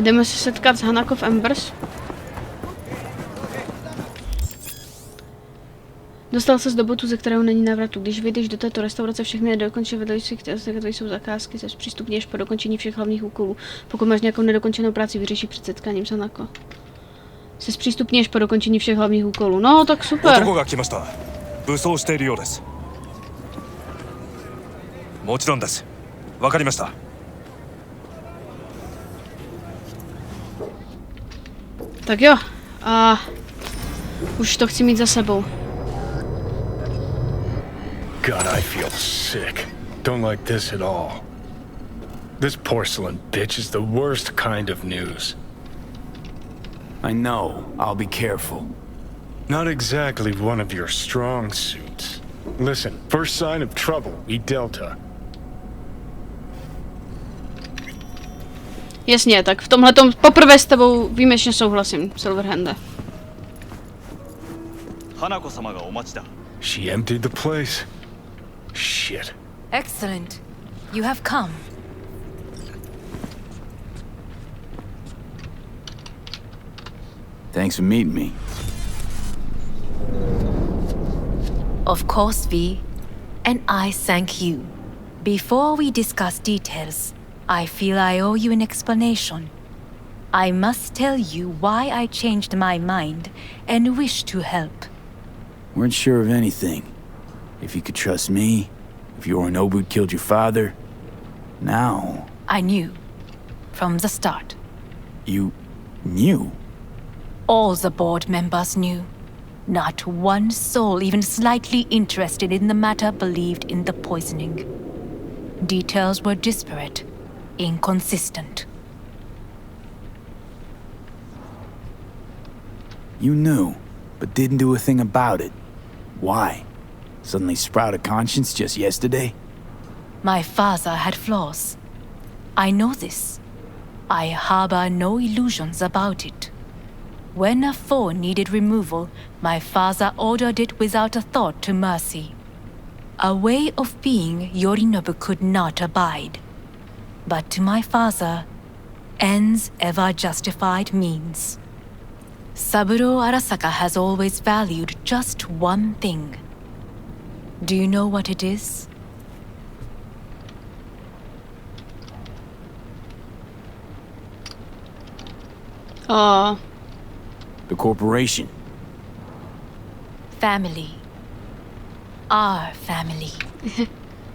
Jdeme se setkat s Hanako v Embers. Dostal se z botu, ze kterého není návratu. Když vyjdeš do této restaurace, všechny nedokončené vedlejší, které jsou zakázky, se zpřístupněš po dokončení všech hlavních úkolů. Pokud máš nějakou nedokončenou práci, vyřeší před setkáním s Hanako. Se zpřístupněš po dokončení všech hlavních úkolů. No, tak super. Tak jo, a už to chci mít za sebou. God, I feel sick. Don't like this at all. This porcelain bitch is the worst kind of news. I know. I'll be careful. Not exactly one of your strong suits. Listen, first sign of trouble, eat Delta. Jasně, tak v tomhletom poprvé s tebou výjimečně souhlasím, Silverhande. She emptied the place. Shit. Excellent. You have come. Thanks for meeting me. Of course, V. And I thank you. Before we discuss details, I feel I owe you an explanation. I must tell you why I changed my mind and wish to help. Weren't sure of anything. If you could trust me, if Yorinobu killed your father, now... I knew. From the start. You knew? All the board members knew. Not one soul even slightly interested in the matter believed in the poisoning. Details were disparate, inconsistent. You knew, but didn't do a thing about it. Why? Suddenly sprout a conscience just yesterday? My father had flaws. I know this. I harbor no illusions about it. When a foe needed removal, my father ordered it without a thought to mercy. A way of being Yorinobu could not abide. But to my father, ends ever justified means. Saburo Arasaka has always valued just one thing. Do you know what it is? The corporation. Family. Our family.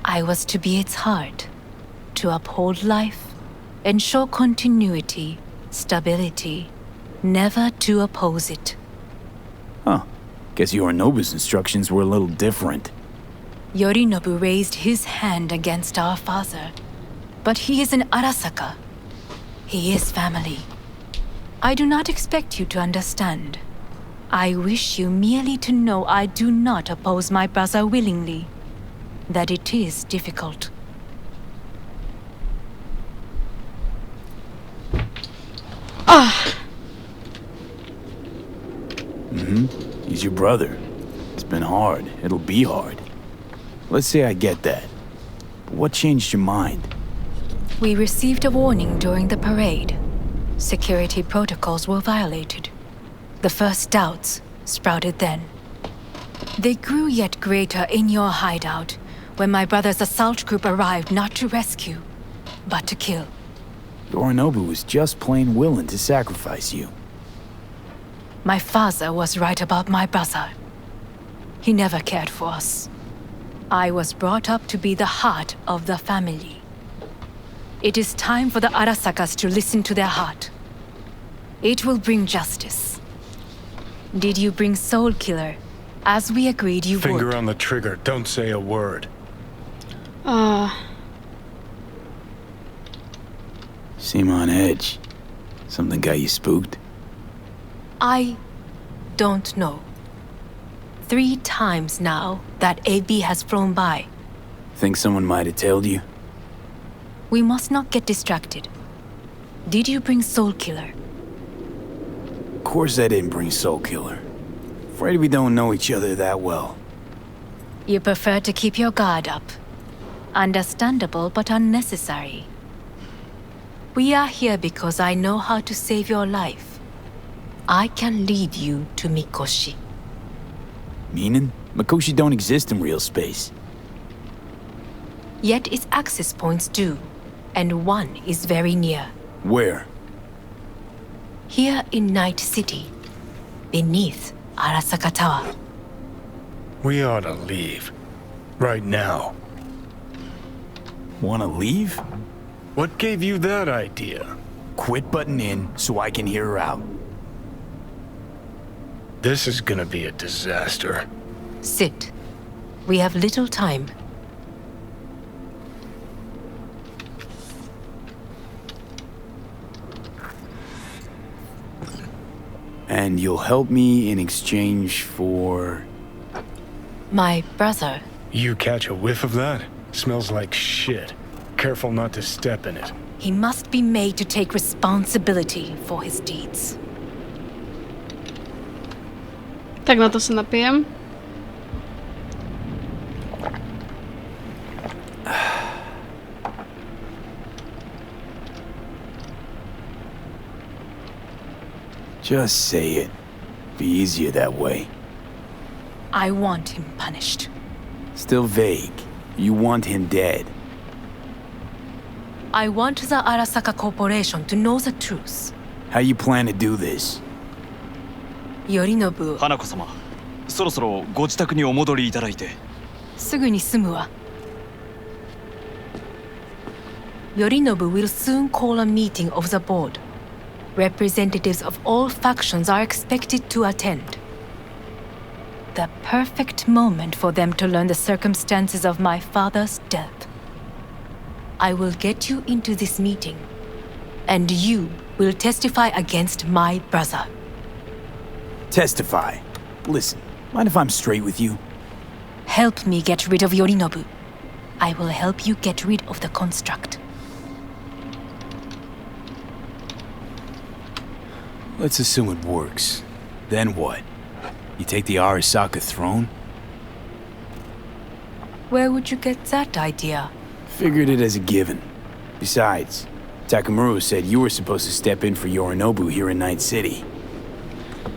I was to be its heart, to uphold life, ensure continuity, stability, never to oppose it. Huh. Guess Yorinobu's instructions were a little different. Yorinobu raised his hand against our father, but he is an Arasaka. He is family. I do not expect you to understand. I wish you merely to know I do not oppose my brother willingly. That it is difficult. He's your brother. It's been hard. It'll be hard. Let's say I get that. But what changed your mind? We received a warning during the parade. Security protocols were violated. The first doubts sprouted then. They grew yet greater in your hideout when my brother's assault group arrived not to rescue, but to kill. Yorinobu was just plain willing to sacrifice you. My father was right about my brother. He never cared for us. I was brought up to be the heart of the family. It is time for the Arasakas to listen to their heart. It will bring justice. Did you bring Soul Killer, as we agreed you would? Finger on the trigger, don't say a word. Seem on edge. Something got you spooked? I don't know. 3 times now that AB has flown by. Think someone might have told you? We must not get distracted. Did you bring Soul Killer? Of course I didn't bring Soul Killer. Afraid we don't know each other that well. You prefer to keep your guard up. Understandable but unnecessary. We are here because I know how to save your life. I can lead you to Mikoshi. Meaning? Mikoshi don't exist in real space. Yet its access points do, and one is very near. Where? Here in Night City, beneath Arasaka Tower. We ought to leave. Right now. Wanna leave? What gave you that idea? Quit butting in so I can hear her out. This is gonna be a disaster. Sit. We have little time. And you'll help me in exchange for... My brother. You catch a whiff of that? Smells like shit. Careful not to step in it. He must be made to take responsibility for his deeds. Tak na to se napijem. Just say it. Be easier that way. I want him punished. Still vague. You want him dead. I want the Arasaka Corporation to know the truth. How you plan to do this? Yorinobu, 花子様、そろそろご自宅にお戻りいただいて。すぐに済むわ。Yorinobu will soon call a meeting of the board. Representatives of all factions are expected to attend. The perfect moment for them to learn the circumstances of my father's death. I will get you into this meeting, and you will testify against my brother. Testify. Listen, mind if I'm straight with you? Help me get rid of Yorinobu. I will help you get rid of the construct. Let's assume it works. Then what? You take the Arasaka throne? Where would you get that idea? Figured it as a given. Besides, Takamura said you were supposed to step in for Yorinobu here in Night City.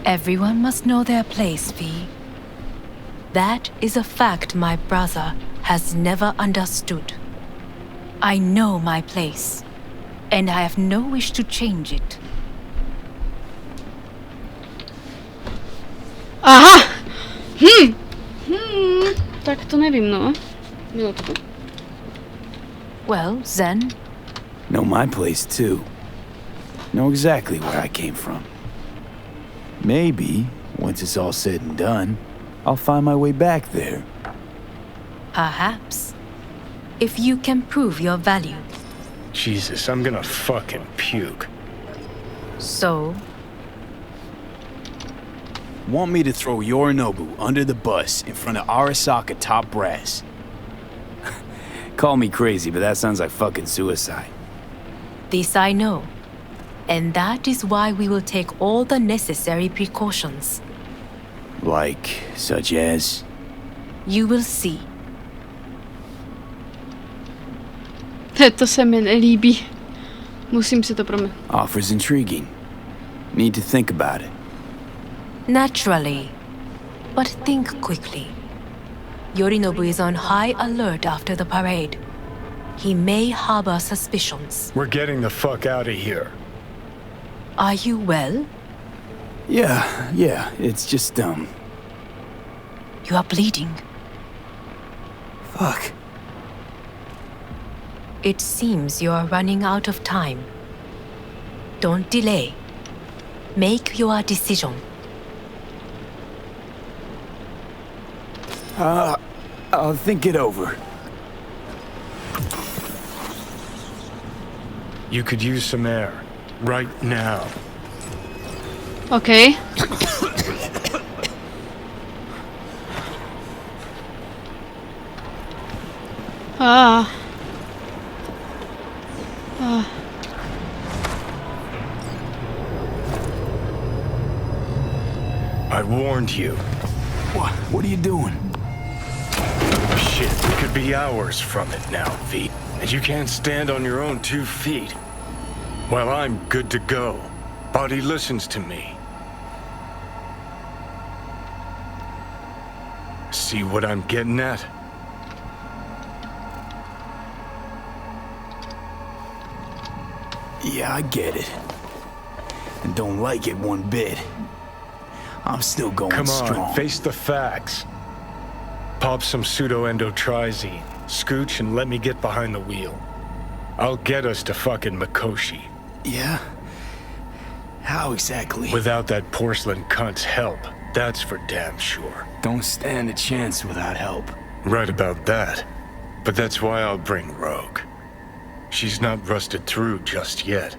Everyone must know their place, V. That is a fact my brother has never understood. I know my place, and I have no wish to change it. Aha! Tak to nevím, no. Minutku. Well, then, Know my place too. Know exactly where I came from. Maybe, once it's all said and done, I'll find my way back there. perhaps, if you can prove your value. Jesus, I'm gonna fucking puke. So, Want me to throw Yorinobu under the bus in front of Arasaka top brass? Call me crazy, but that sounds like fucking suicide. this I know. And that is why we will take all the necessary precautions. Like, such as? You will see. To se mi nelíbí. Musím si to promyslet. Offers intriguing. Need to think about it. Naturally. But think quickly. Yorinobu is on high alert after the parade. He may harbor suspicions. We're getting the fuck out of here. Are you well? Yeah, it's just, You are bleeding. fuck. It seems you are running out of time. Don't delay. Make your decision. I'll think it over. You could use some air. Right now. OK. I warned you. What are you doing? Shit, we could be hours from it now, V. And you can't stand on your own 2 feet. Well, I'm good to go. Body listens to me. See what I'm getting at? Yeah, I get it. And don't like it one bit. I'm still going Come strong. on, face the facts. Pop some pseudo-endotrizine, scooch, and let me get behind the wheel. I'll get us to fucking Mikoshi. Yeah? How exactly? Without that porcelain cunt's help, that's for damn sure. Don't stand a chance without help. Right about that. But that's why I'll bring Rogue. She's not rusted through just yet.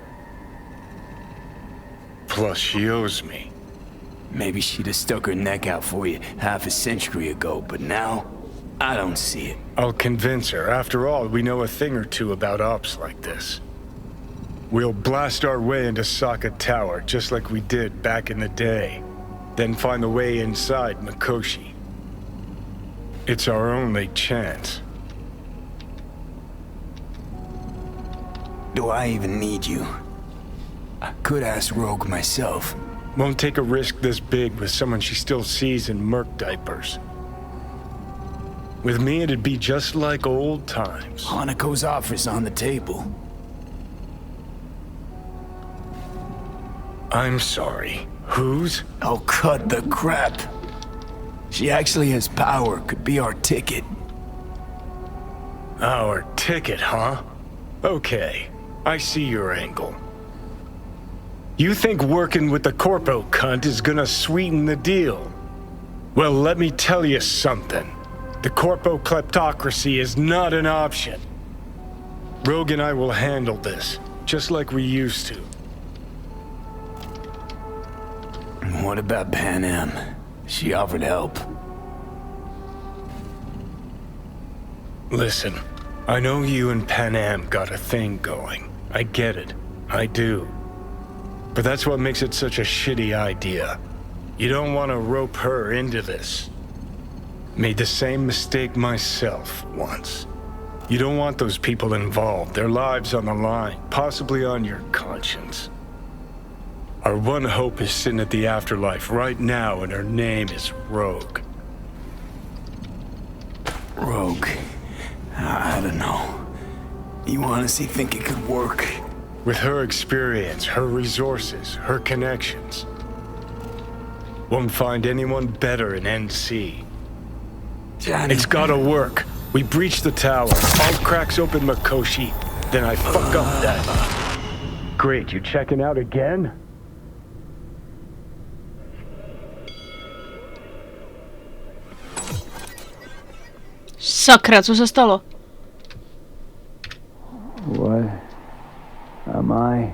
Plus, she owes me. Maybe she'd have stuck her neck out for you half a century ago, but now, I don't see it. I'll convince her. After all, we know a thing or two about ops like this. We'll blast our way into Sokka Tower, just like we did back in the day. Then find the way inside Mikoshi. It's our only chance. Do I even need you? I could ask Rogue myself. Won't take a risk this big with someone she still sees in merc diapers. With me, it'd be just like old times. Hanako's offer's on the table. I'm sorry. Whose? Oh, cut the crap. She actually has power, could be our ticket. Our ticket, huh? Okay, I see your angle. You think working with the corpo cunt is gonna sweeten the deal? Well, let me tell you something. The corpo kleptocracy is not an option. Rogue and I will handle this, just like we used to. What about Pan Am? She offered help. Listen, I know you and Pan Am got a thing going. I get it. I do. But that's what makes it such a shitty idea. You don't want to rope her into this. Made the same mistake myself once. You don't want those people involved, their lives on the line, possibly on your conscience. Our one hope is sitting at the afterlife right now, and her name is Rogue. Rogue. I don't know. You honestly think it could work? With her experience, her resources, her connections. Won't find anyone better in NC. Johnny. It's gotta work. We breach the tower, all cracks open Mikoshi, then I fuck up that. Great, you checking out again? Sakra, co se stalo? What am I?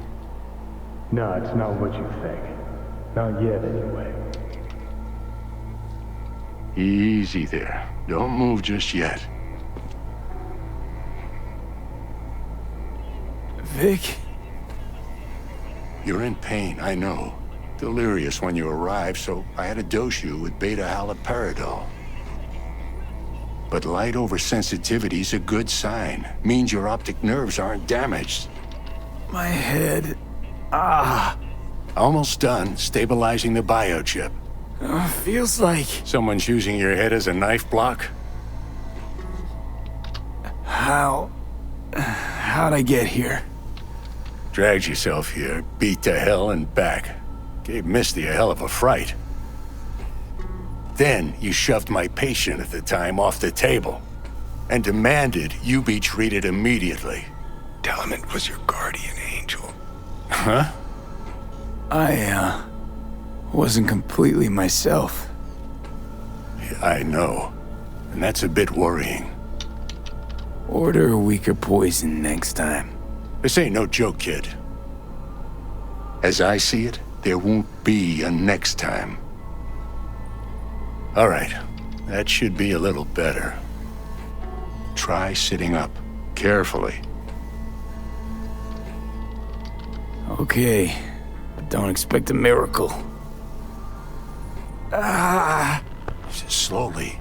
No, it's not what you think. Not yet, anyway. Easy there. Don't move just yet. Vic? You're in pain, I know. Delirious when you arrived, so I had to dose you with beta-haloperidol. But light oversensitivity's a good sign. Means your optic nerves aren't damaged. My head. Almost done stabilizing the biochip. Feels like... Someone's using your head as a knife block? How'd I get here? Dragged yourself here, beat to hell and back. Gave Misty a hell of a fright. Then you shoved my patient at the time off the table and demanded you be treated immediately. Tell him it was your guardian angel. Huh? I, wasn't completely myself. I know. And that's a bit worrying. Order a weaker poison next time. This ain't no joke, kid. As I see it, there won't be a next time. All right, that should be a little better. Try sitting up, carefully. Okay, but don't expect a miracle. Slowly.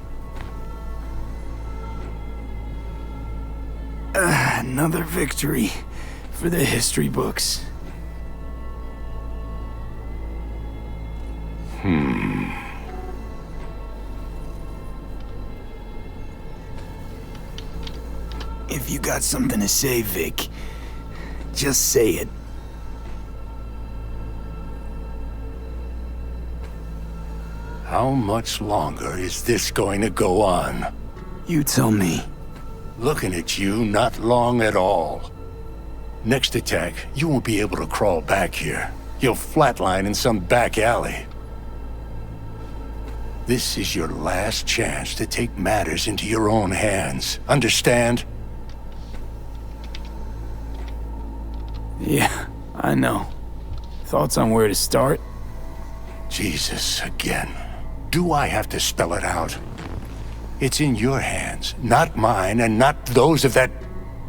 Another victory for the history books. If you got something to say, Vic, just say it. How much longer is this going to go on? You tell me. Looking at you, not long at all. Next attack, you won't be able to crawl back here. You'll flatline in some back alley. This is your last chance to take matters into your own hands. Understand? Yeah, I know. Thoughts on where to start? Jesus, again. Do I have to spell it out? It's in your hands, not mine, and not those of that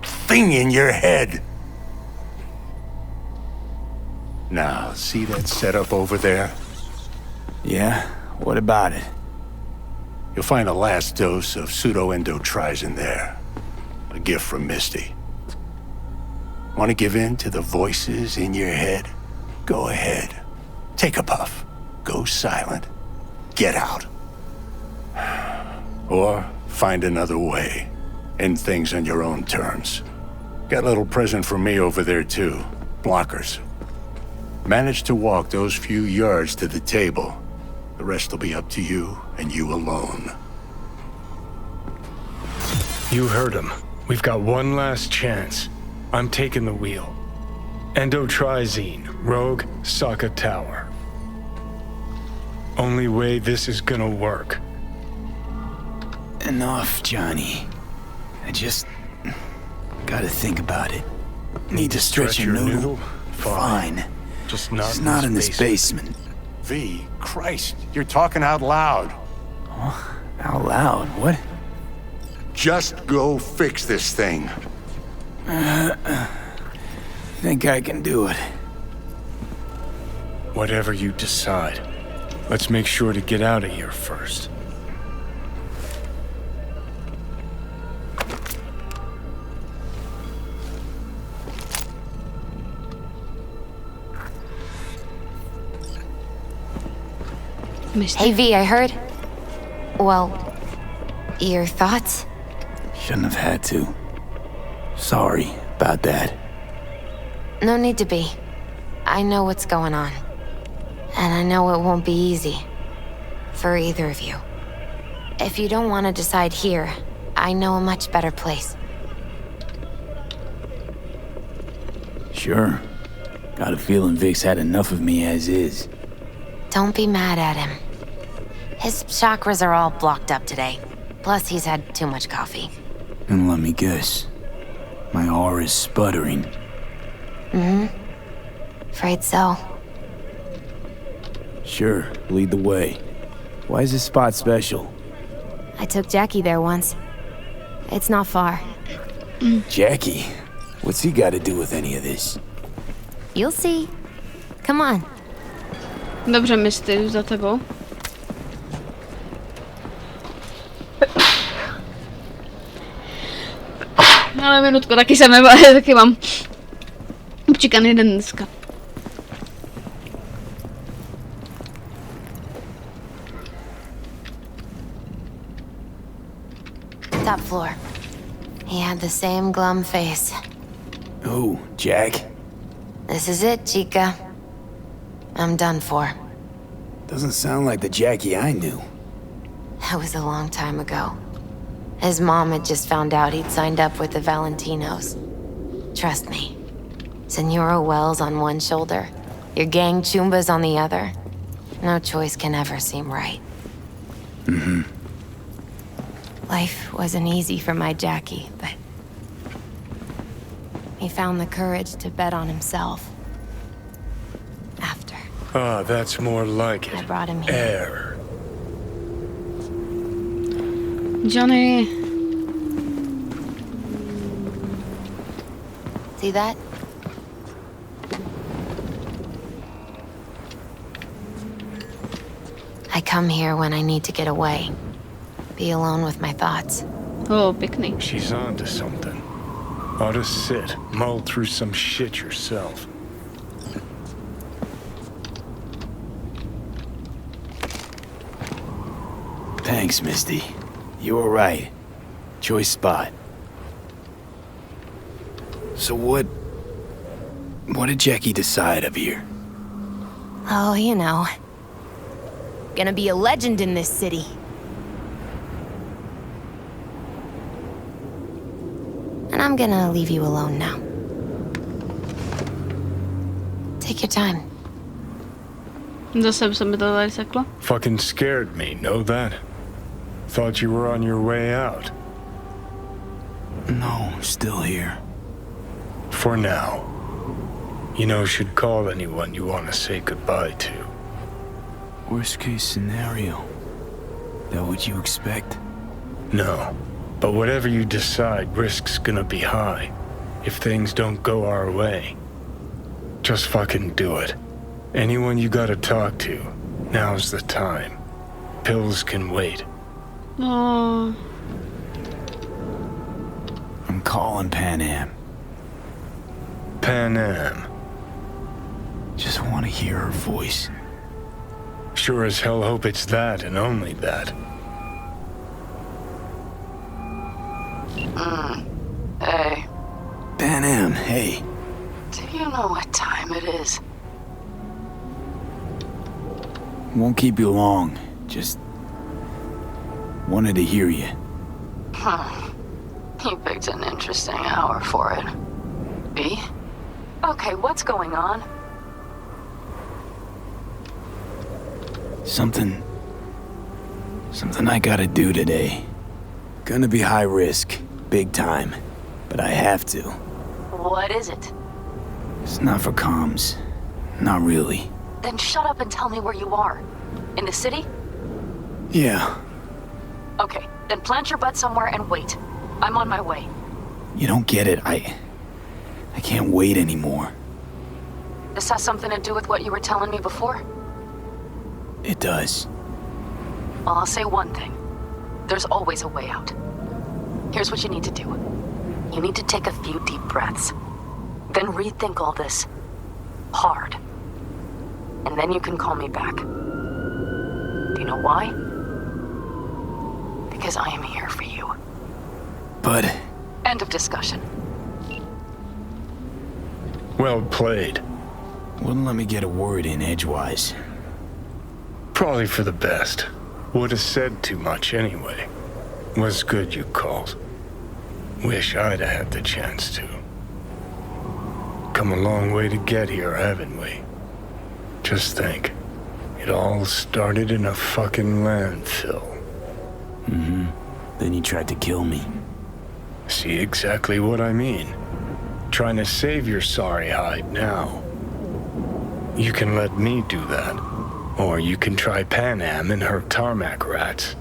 thing in your head. Now, see that setup over there? Yeah, what about it? You'll find a last dose of pseudo-endotrizin there. A gift from Misty. Want to give in to the voices in your head? Go ahead. Take a puff. Go silent. Get out. Or find another way. End things on your own terms. Got a little present for me over there, too. Blockers. Manage to walk those few yards to the table. The rest will be up to you, and you alone. You heard him. We've got one last chance. I'm taking the wheel. Endotrizine, Rogue, Sokka Tower. Only way this is gonna work. Enough, Johnny. I just gotta think about it. Need to stretch your noodle? Fine. Just Just not in this basement. V, Christ, you're talking out loud. Out loud, what? Just go fix this thing. Think I can do it. Whatever you decide. Let's make sure to get out of here first. Hey V, I heard. Well, your thoughts? Shouldn't have had to. Sorry about that. No need to be. I know what's going on. And I know it won't be easy. For either of you. If you don't want to decide here, I know a much better place. Sure. Got a feeling Vic's had enough of me as is. Don't be mad at him. His chakras are all blocked up today. Plus, he's had too much coffee. And let me guess. My aura's sputtering. Afraid so. Sure, lead the way. Why is this spot special? I took Jackie there once. It's not far. Jackie? What's he got to do with any of this? You'll see. Come on. Dobře, Misty, jdu za tebou. Ale minutku, taky mám občekaný den dneska. Top floor. He had the same glum face. Who, Jack? This is it, chica. I'm done for. Doesn't sound like the Jackie I knew. That was a long time ago. His mom had just found out he'd signed up with the Valentinos. Trust me. Senora Wells on one shoulder, your gang Chumbas on the other. No choice can ever seem right. Life wasn't easy for my Jackie, but he found the courage to bet on himself. After Ah, that's more like it. I brought him here. Air. Johnny. See that? I come here when I need to get away. Be alone with my thoughts. Oh, pěkný. She's onto something. Ought to sit, mull through some shit yourself. Thanks, Misty. You were right. Choice spot. So what did Jackie decide up here? Oh, you know. Gonna be a legend in this city. And I'm gonna leave you alone now. Take your time. Zase se mi to tady seklo. Fucking scared me, know that? Thought you were on your way out. No, still here. For now. You know, should call anyone you want to say goodbye to. Worst case scenario. That what you expect? No. But whatever you decide, risk's gonna be high. If things don't go our way. Just fucking do it. Anyone you gotta talk to, now's the time. Pills can wait. No. I'm calling Pan Am. Pan Am. Just want to hear her voice. Sure as hell hope it's that and only that. Hey, Pan Am, hey. do you know what time it is? Won't keep you long. Just wanted to hear you. You picked an interesting hour for it. B? Okay, what's going on? Something I gotta do today. Gonna be high risk, big time, but I have to. What is it? It's not for comms. Not really. Then shut up and tell me where you are. In the city? Yeah, Okay, then plant your butt somewhere and wait. I'm on my way. you don't get it. I can't wait anymore. This has something to do with what you were telling me before? It does. Well, I'll say one thing. There's always a way out. Here's what you need to do. You need to take a few deep breaths. Then rethink all this. Hard. And then you can call me back. Do you know why? Because I am here for you. But End of discussion. Well played. wouldn't let me get a word in edgewise. Probably for the best. Would have said too much anyway. Was good you called. Wish I'd have had the chance to. Come a long way to get here, haven't we? Just think. It all started in a fucking landfill. Then you tried to kill me. See exactly what I mean. Trying to save your sorry hide now. You can let me do that. Or you can try Pan Am and her tarmac rats.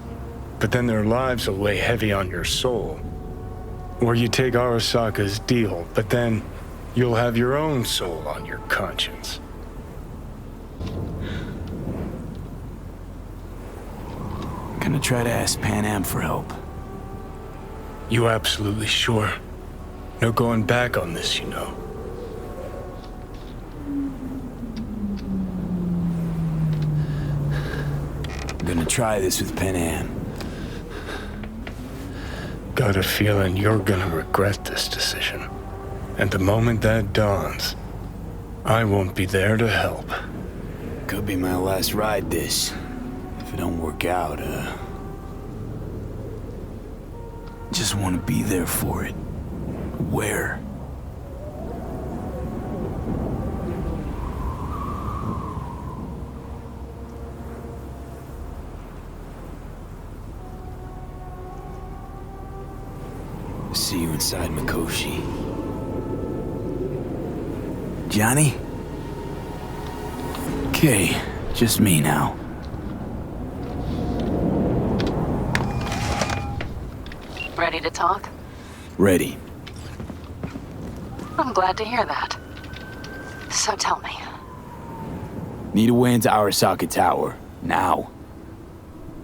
But then their lives will weigh heavy on your soul. Or you take Arasaka's deal, but then you'll have your own soul on your conscience. Gonna try to ask Pan Am for help. You absolutely sure? No going back on this, you know. Gonna try this with Pan Am. Got a feeling you're gonna regret this decision. And the moment that dawns, I won't be there to help. Could be my last ride this. If it don't work out, just want to be there for it. Where? See you inside Mikoshi. Johnny? Okay, just me now. Ready to talk? Ready. I'm glad to hear that. So tell me. Need a way into Arasaka Tower. Now.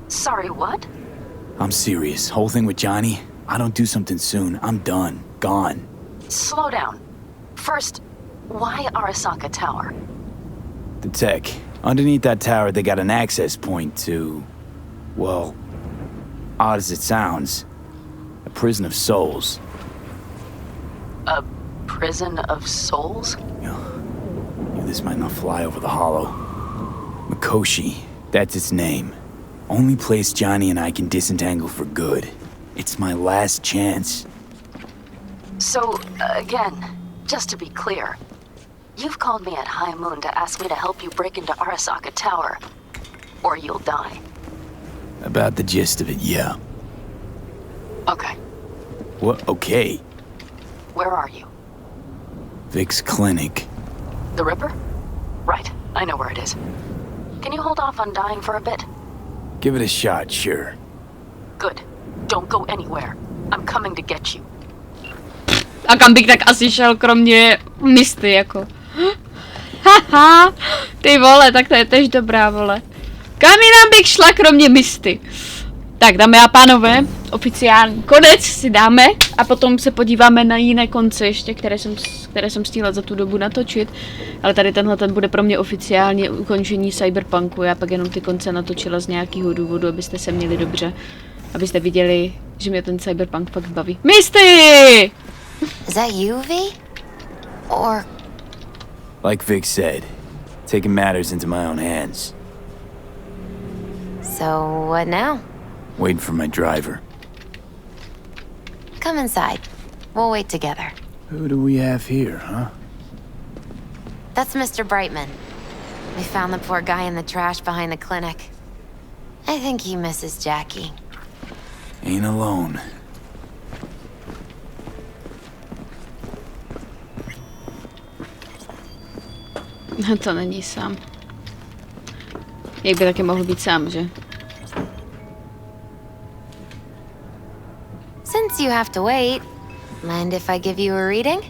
Sorry, what? I'm serious. Whole thing with Johnny, I don't do something soon, I'm done. Gone. Slow down. First, why Arasaka Tower? The tech. Underneath that tower, they got an access point to... well, Odd as it sounds, a prison of souls. A prison of souls? This might not fly over the hollow. Mikoshi, that's its name. Only place Johnny and I can disentangle for good. It's my last chance. So, again, just to be clear, you've called me at high moon to ask me to help you break into Arasaka Tower, or you'll die. About the gist of it, yeah. Okay, What? Okay. where are you? Vic's clinic. The Ripper? Right, I know where it is. Can you hold off on dying for a bit? Give it a shot, sure. Good. Don't go anywhere. I'm coming to get you. A kam bych tak asi šel, kromě Misty, jako. Haha, ty vole, tak to je tež dobrá, vole. Kam jinam bych šla, kromě Misty? Tak, dámy a pánové, oficiální konec si dáme a potom se podíváme na jiné konce ještě, které jsem stihla za tu dobu natočit. Ale tady tenhle ten bude pro mě oficiálně ukončení Cyberpunku. Já pak jenom ty konce natočila z nějakého důvodu, abyste se měli dobře. Abyste viděli, že mě ten Cyberpunk fakt baví. Misty! Is that you, V? Or Like Vic said, taking matters into my own hands. so what now? Waiting for my driver. Come inside. We'll wait together. Who do we have here, huh? That's Mr. Brightman. We found the poor guy in the trash behind the clinic. I think he misses Jackie. Ain't alone. To není sám. Jak by taky mohl být sám, že? Since you have to wait, mind if I give you a reading?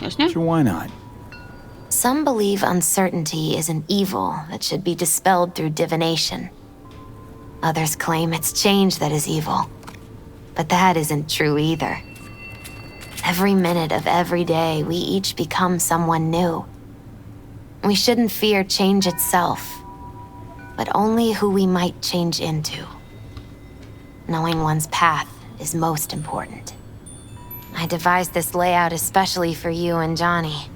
Jasně? Sure, why not? Some believe uncertainty is an evil that should be dispelled through divination. Others claim it's change that is evil. But that isn't true either. Every minute of every day, we each become someone new. We shouldn't fear change itself, but only who we might change into. Knowing one's path is most important. I devised this layout especially for you and Johnny.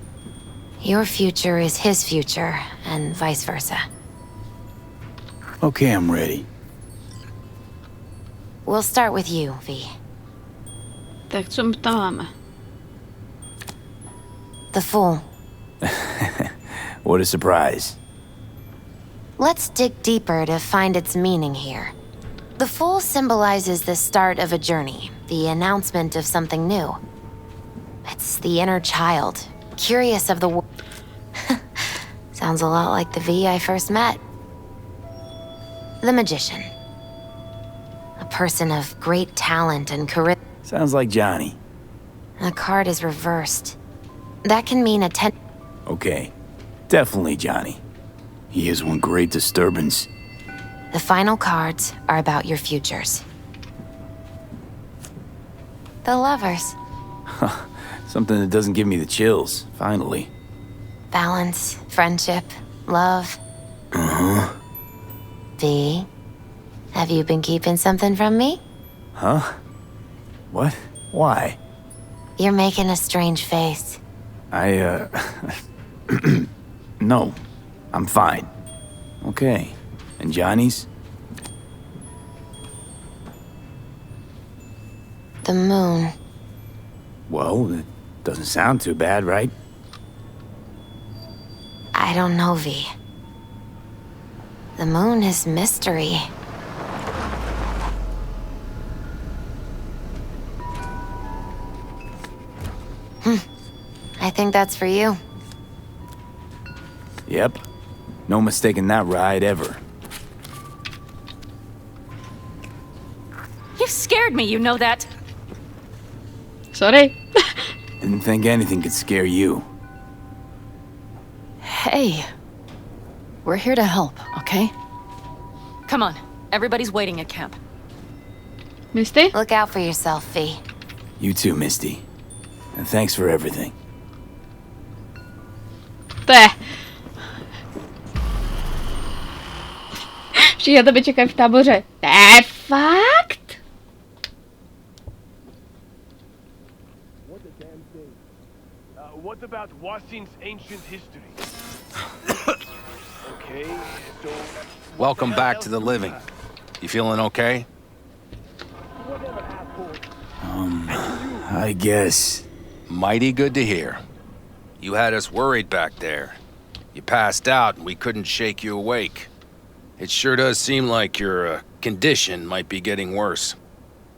Your future is his future, and vice versa. Okay, I'm ready. We'll start with you, V. Tak co tam máme? The Fool. What a surprise. Let's dig deeper to find its meaning here. The Fool symbolizes the start of a journey, the announcement of something new. It's the inner child, curious of the world. Sounds a lot like the V I first met. The Magician. A person of great talent and charisma. Sounds like Johnny. The card is reversed. That can mean Okay. Definitely Johnny. He is one great disturbance. The final cards are about your futures. The Lovers. Something that doesn't give me the chills, finally. Balance, friendship, love. Uh-huh. V, have you been keeping something from me? Huh? What? Why? You're making a strange face. No. I'm fine. Okay. And Johnny's? The moon. Well, it doesn't sound too bad, right? I don't know, V. The moon is mystery. I think that's for you. Yep. No mistaking that ride ever. You've scared me, you know that. Sorry. Didn't think anything could scare you. Hey. We're here to help, okay? Come on, everybody's waiting at camp. Misty? Look out for yourself, V. You too, Misty. And thanks for everything. To je. Všichni na tebe čekají v táboře. Fakt? What about Wasin's ancient history? Okay, so... Welcome back to the living. You feeling okay? I guess. Mighty good to hear. You had us worried back there. You passed out and we couldn't shake you awake. It sure does seem like your condition might be getting worse.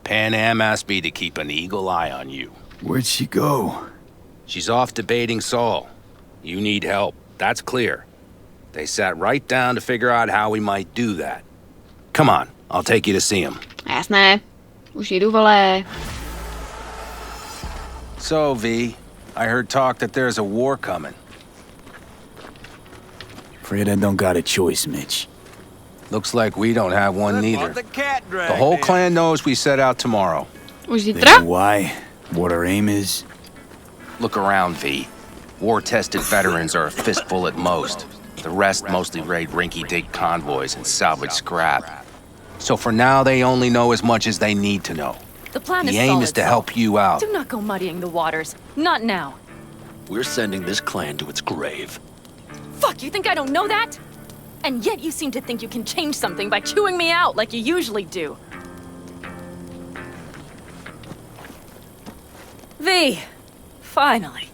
Pan Am asked me to keep an eagle eye on you. Where'd she go? She's off debating Saul. You need help, that's clear. They sat right down to figure out how we might do that. Come on, I'll take you to see him. Jasné. Už jdu, vole. So, V, I heard talk that there's a war coming. Afraid I don't got a choice, Mitch. Looks like we don't have one neither. The whole clan knows we set out tomorrow. Už They zítra? know why? What our aim is? Look around, V. War-tested veterans are a fistful at most. The rest mostly raid rinky-dink convoys and salvage scrap. So for now, they only know as much as they need to know. The plan The is aim solid, is to Saul. help you out. Do not go muddying the waters. Not now. We're sending this clan to its grave. Fuck, you think I don't know that? And yet you seem to think you can change something by chewing me out like you usually do. V, finally.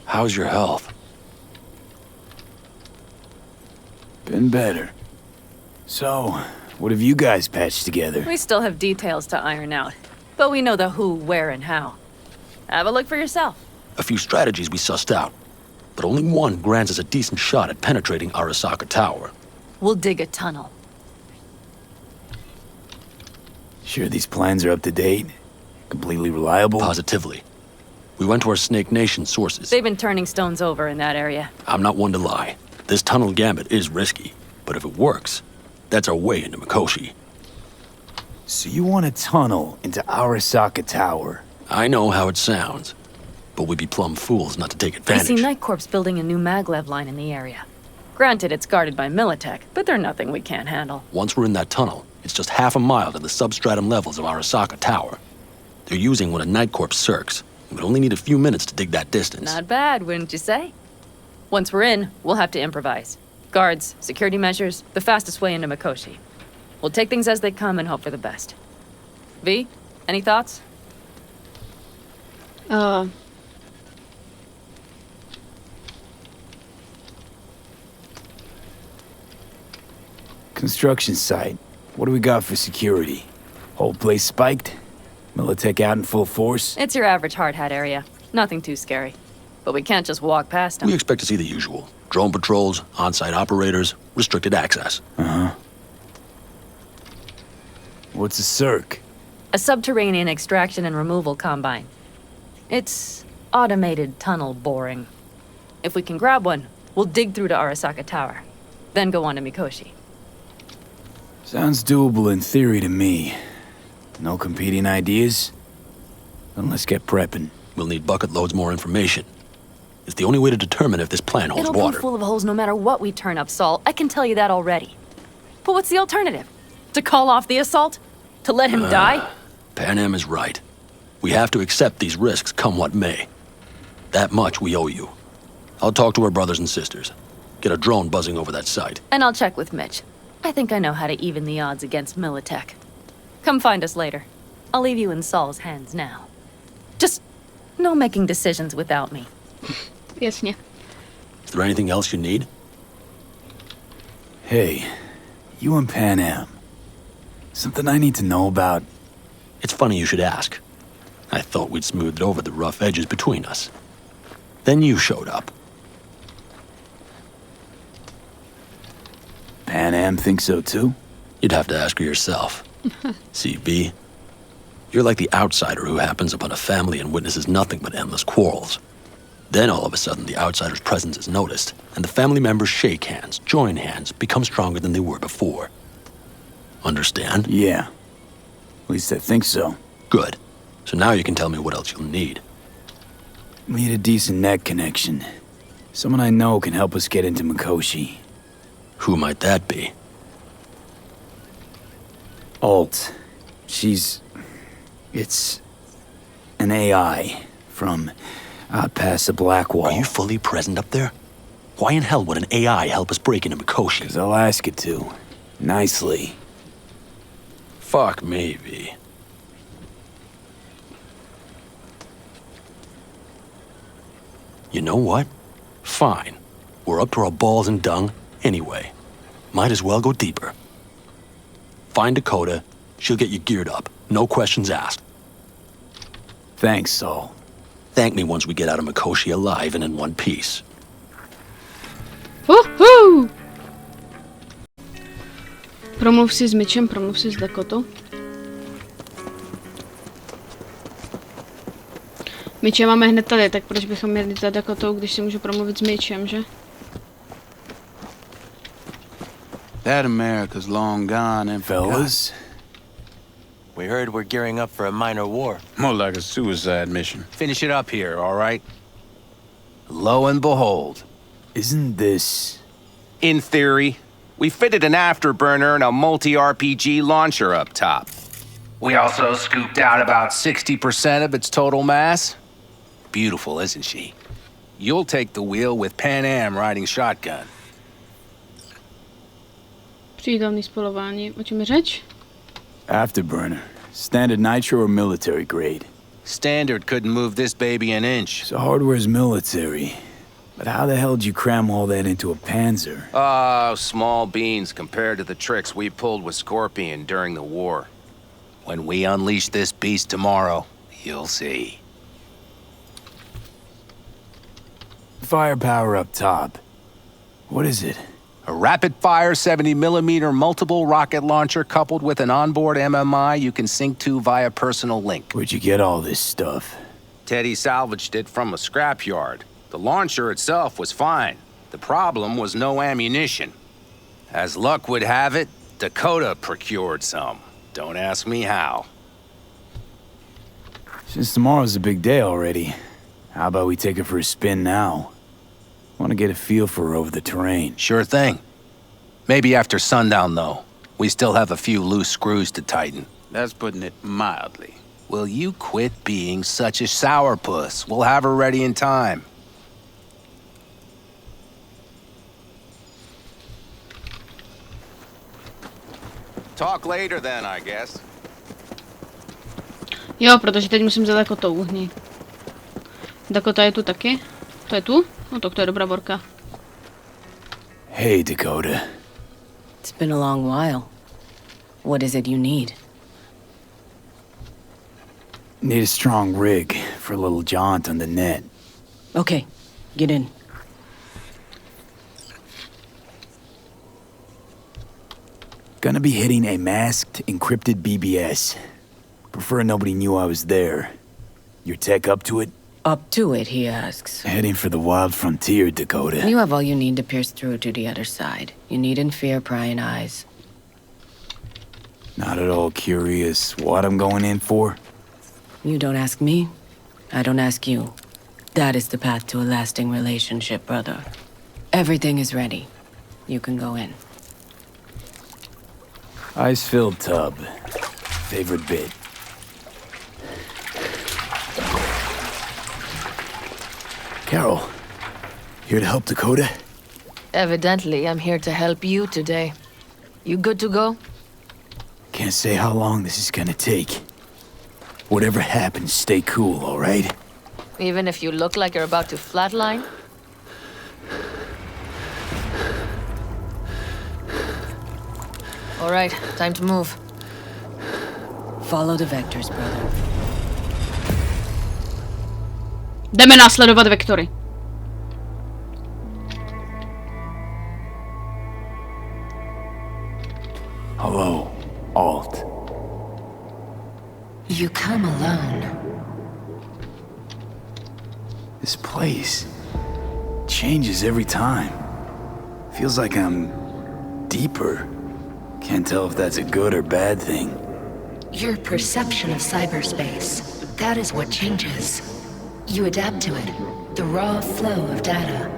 How's your health? Been better. So, what have you guys patched together? We still have details to iron out, but we know the who, where, and how. Have a look for yourself. A few strategies we sussed out, but only one grants us a decent shot at penetrating Arasaka Tower. We'll dig a tunnel. Sure these plans are up to date? Completely reliable? Positively. We went to our Snake Nation sources. They've been turning stones over in that area. I'm not one to lie. This tunnel gambit is risky, but if it works, that's our way into Mikoshi. So you want a tunnel into Arasaka Tower? I know how it sounds, but we'd be plumb fools not to take I advantage. see Night Corp's building a new maglev line in the area. Granted, it's guarded by Militech, but they're nothing we can't handle. Once we're in that tunnel, it's just half a mile to the substratum levels of Arasaka Tower. They're using one of Night Corp's circs. We'd only need a few minutes to dig that distance. Not bad, wouldn't you say? Once we're in, we'll have to improvise. Guards, security measures, the fastest way into Mikoshi. We'll take things as they come and hope for the best. V, any thoughts? Construction site. What do we got for security? Whole place spiked? Militech out in full force? It's your average hard hat area. Nothing too scary. But we can't just walk past them. We expect to see the usual. Drone patrols, on-site operators, restricted access. What's a circ? A subterranean extraction and removal combine. It's automated tunnel boring. If we can grab one, we'll dig through to Arasaka Tower. Then go on to Mikoshi. Sounds doable in theory to me. No competing ideas? Then let's get prepping. We'll need bucket loads more information. It's the only way to determine if this plan holds It'll water. be full of holes no matter what we turn up, Saul. I can tell you that already. But what's the alternative? To call off the assault? To let him die? Pan Am is right. We have to accept these risks come what may. That much we owe you. I'll talk to our brothers and sisters. Get a drone buzzing over that site. And I'll check with Mitch. I think I know how to even the odds against Militech. Come find us later. I'll leave you in Saul's hands now. Just no making decisions without me. Jasně. Is there anything else you need? Hey, you and Pan Am. Something I need to know about? It's funny you should ask. I thought we'd smoothed over the rough edges between us. Then you showed up. Pan Am thinks so too? You'd have to ask her yourself. CB, you're like the outsider who happens upon a family and witnesses nothing but endless quarrels. Then all of a sudden the outsider's presence is noticed, and the family members shake hands, join hands, become stronger than they were before. Understand? Yeah. At least I think so. Good. So now you can tell me what else you'll need. Need a decent net connection. Someone I know can help us get into Mikoshi. Who might that be? Alt. It's an AI from past the Black Wall. Are you fully present up there? Why in hell would an AI help us break into Mikoshi? 'Cause I'll ask it to. Nicely. Fuck me, V. You know what? Fine. We're up to our balls in dung anyway. Might as well go deeper. Find Dakota. She'll get you geared up. No questions asked. Thanks, Saul. Thank me once we get out of Mikoshi alive and in one piece. Woohoo! Promluv si s Mitchem, promluv si s Dakotou. Mitche máme hned tady, tak proč bychom měli za Dakotou, když si můžu promluvit s Mitchem, že? That America's long gone and fellas. We heard we're gearing up for a minor war. More like a suicide mission. Finish it up here, all right? Lo and behold. Isn't this... In theory, we fitted an afterburner and a multi-RPG launcher up top. We also scooped out about 60% of its total mass. Beautiful, isn't she? You'll take the wheel with Pan Am riding shotgun. Přítomný spolování. O čem je řeč? Afterburner. Standard nitro or military grade? Standard couldn't move this baby an inch. So hardware's military. But how the hell did you cram all that into a Panzer? Oh, small beans compared to the tricks we pulled with Scorpion during the war. When we unleash this beast tomorrow, you'll see. Firepower up top. What is it? A rapid-fire 70mm multiple rocket launcher coupled with an onboard MMI you can sync to via personal link. Where'd you get all this stuff? Teddy salvaged it from a scrapyard. The launcher itself was fine. The problem was no ammunition. As luck would have it, Dakota procured some. Don't ask me how. Since tomorrow's a big day already, how about we take her for a spin now? Want to get a feel for her over the terrain. Sure thing. Maybe after sundown, though. We still have a few loose screws to tighten. That's putting it mildly. Will you quit being such a sourpuss? We'll have her ready in time. Talk later then, I guess. Jo, protože teď musím za Dakotou uhni. Dakota je tu taky? To je tu? No tak to je dobrá borka. Hey, Dakota. It's been a long while. What is it you need? Need a strong rig for a little jaunt on the net. Okay, get in. Gonna be hitting a masked, encrypted BBS. Prefer nobody knew I was there. Your tech up to it? Up to it, he asks. Heading for the wild frontier, Dakota. You have all you need to pierce through to the other side. You needn't fear prying eyes. Not at all curious what I'm going in for? You don't ask me, I don't ask you. That is the path to a lasting relationship, brother. Everything is ready. You can go in. Ice-filled tub. Favorite bit. Carol, here to help Dakota? Evidently, I'm here to help you today. You good to go? Can't say how long this is gonna take. Whatever happens, stay cool, all right? Even if you look like you're about to flatline? All right, time to move. Follow the vectors, brother. Jdeme následovat vektory. Hello, Alt. You come alone. This place changes every time. Feels like I'm deeper. Can't tell if that's a good or bad thing. Your perception of cyberspace, that is what changes. You adapt to it, the raw flow of data.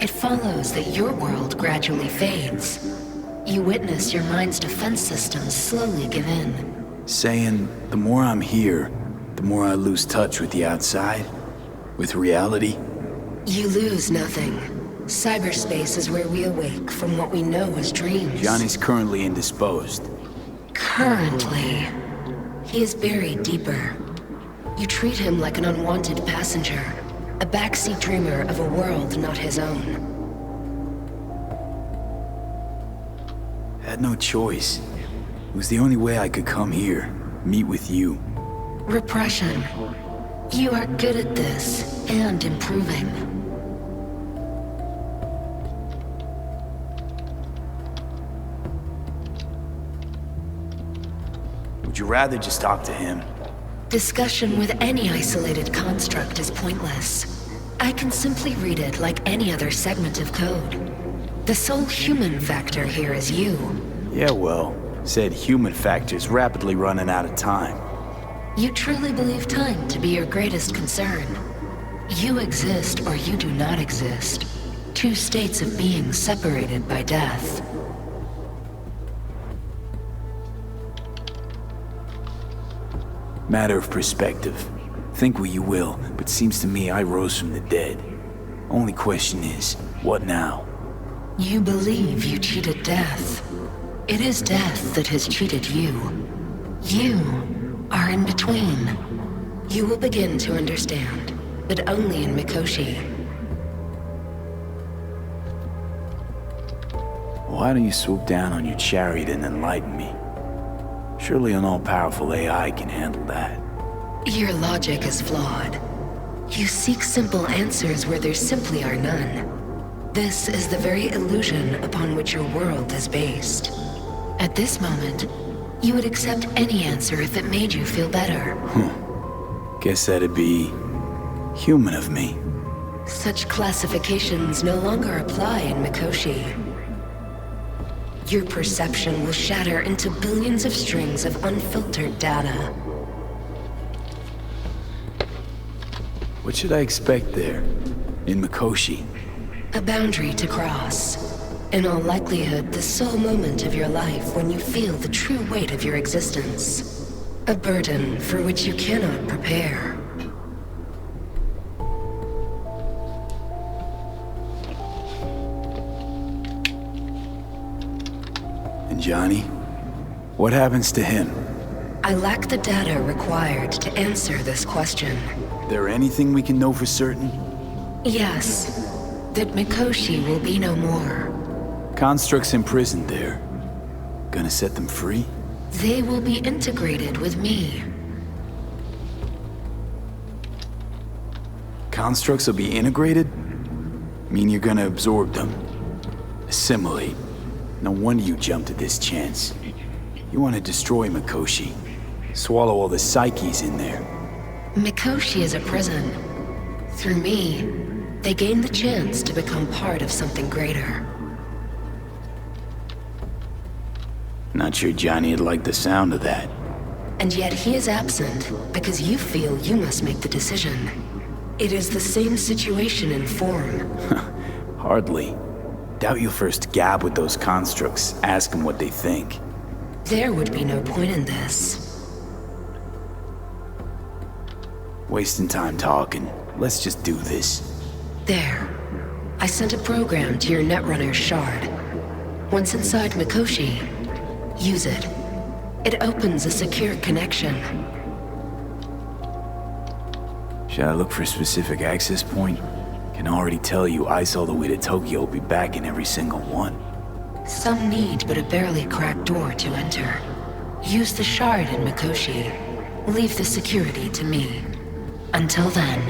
It follows that your world gradually fades. You witness your mind's defense systems slowly give in. Saying the more I'm here, the more I lose touch with the outside, with reality. You lose nothing. Cyberspace is where we awake from what we know as dreams. Johnny's currently indisposed. Currently. He is buried deeper. You treat him like an unwanted passenger, a backseat dreamer of a world not his own. Had no choice. It was the only way I could come here, meet with you. Repression. You are good at this, and improving. Would you rather just talk to him? Discussion with any isolated construct is pointless. I can simply read it like any other segment of code. The sole human factor here is you. Yeah, well, said human factor's rapidly running out of time. You truly believe time to be your greatest concern. You exist or you do not exist. Two states of being separated by death. Matter of perspective. Think what you will, but seems to me I rose from the dead. Only question is, what now? You believe you cheated death. It is death that has cheated you. You are in between. You will begin to understand, but only in Mikoshi. Why don't you swoop down on your chariot and enlighten me? Surely an all-powerful AI can handle that. Your logic is flawed. You seek simple answers where there simply are none. This is the very illusion upon which your world is based. At this moment, you would accept any answer if it made you feel better. Guess that'd be human of me. Such classifications no longer apply in Mikoshi. Your perception will shatter into billions of strings of unfiltered data. What should I expect there, in Mikoshi? A boundary to cross. In all likelihood, the sole moment of your life when you feel the true weight of your existence. A burden for which you cannot prepare. And Johnny? What happens to him? I lack the data required to answer this question. There anything we can know for certain? Yes. That Mikoshi will be no more. Constructs imprisoned there. Gonna set them free? They will be integrated with me. Constructs will be integrated? Mean you're gonna absorb them? Assimilate? No wonder you jumped at this chance. You want to destroy Mikoshi. Swallow all the psyches in there. Mikoshi is a prison. Through me, they gain the chance to become part of something greater. Not sure Johnny'd like the sound of that. And yet he is absent because you feel you must make the decision. It is the same situation in form. Hardly. Doubt you'll first gab with those constructs, ask them what they think. There would be no point in this. Wasting time talking. Let's just do this. There. I sent a program to your Netrunner's shard. Once inside Mikoshi, use it. It opens a secure connection. Should I look for a specific access point? Can already tell you ice all the way to Tokyo will be back in every single one. Some need but a barely cracked door to enter. Use the shard in Mikoshi. Leave the security to me. Until then.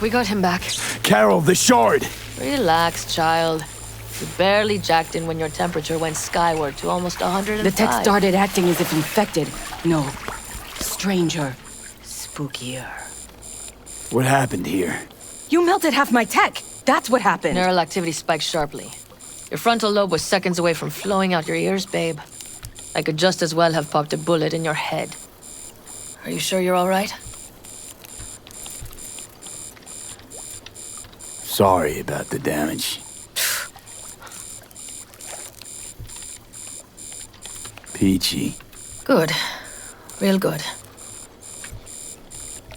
We got him back. Carol, the shard! Relax, child. You barely jacked in when your temperature went skyward to almost 105. The tech started acting as if infected. No. Stranger. Spookier. What happened here? You melted half my tech! That's what happened! Neural activity spiked sharply. Your frontal lobe was seconds away from flowing out your ears, babe. I could just as well have popped a bullet in your head. Are you sure you're all right? Sorry about the damage. Peachy. Good. Real good.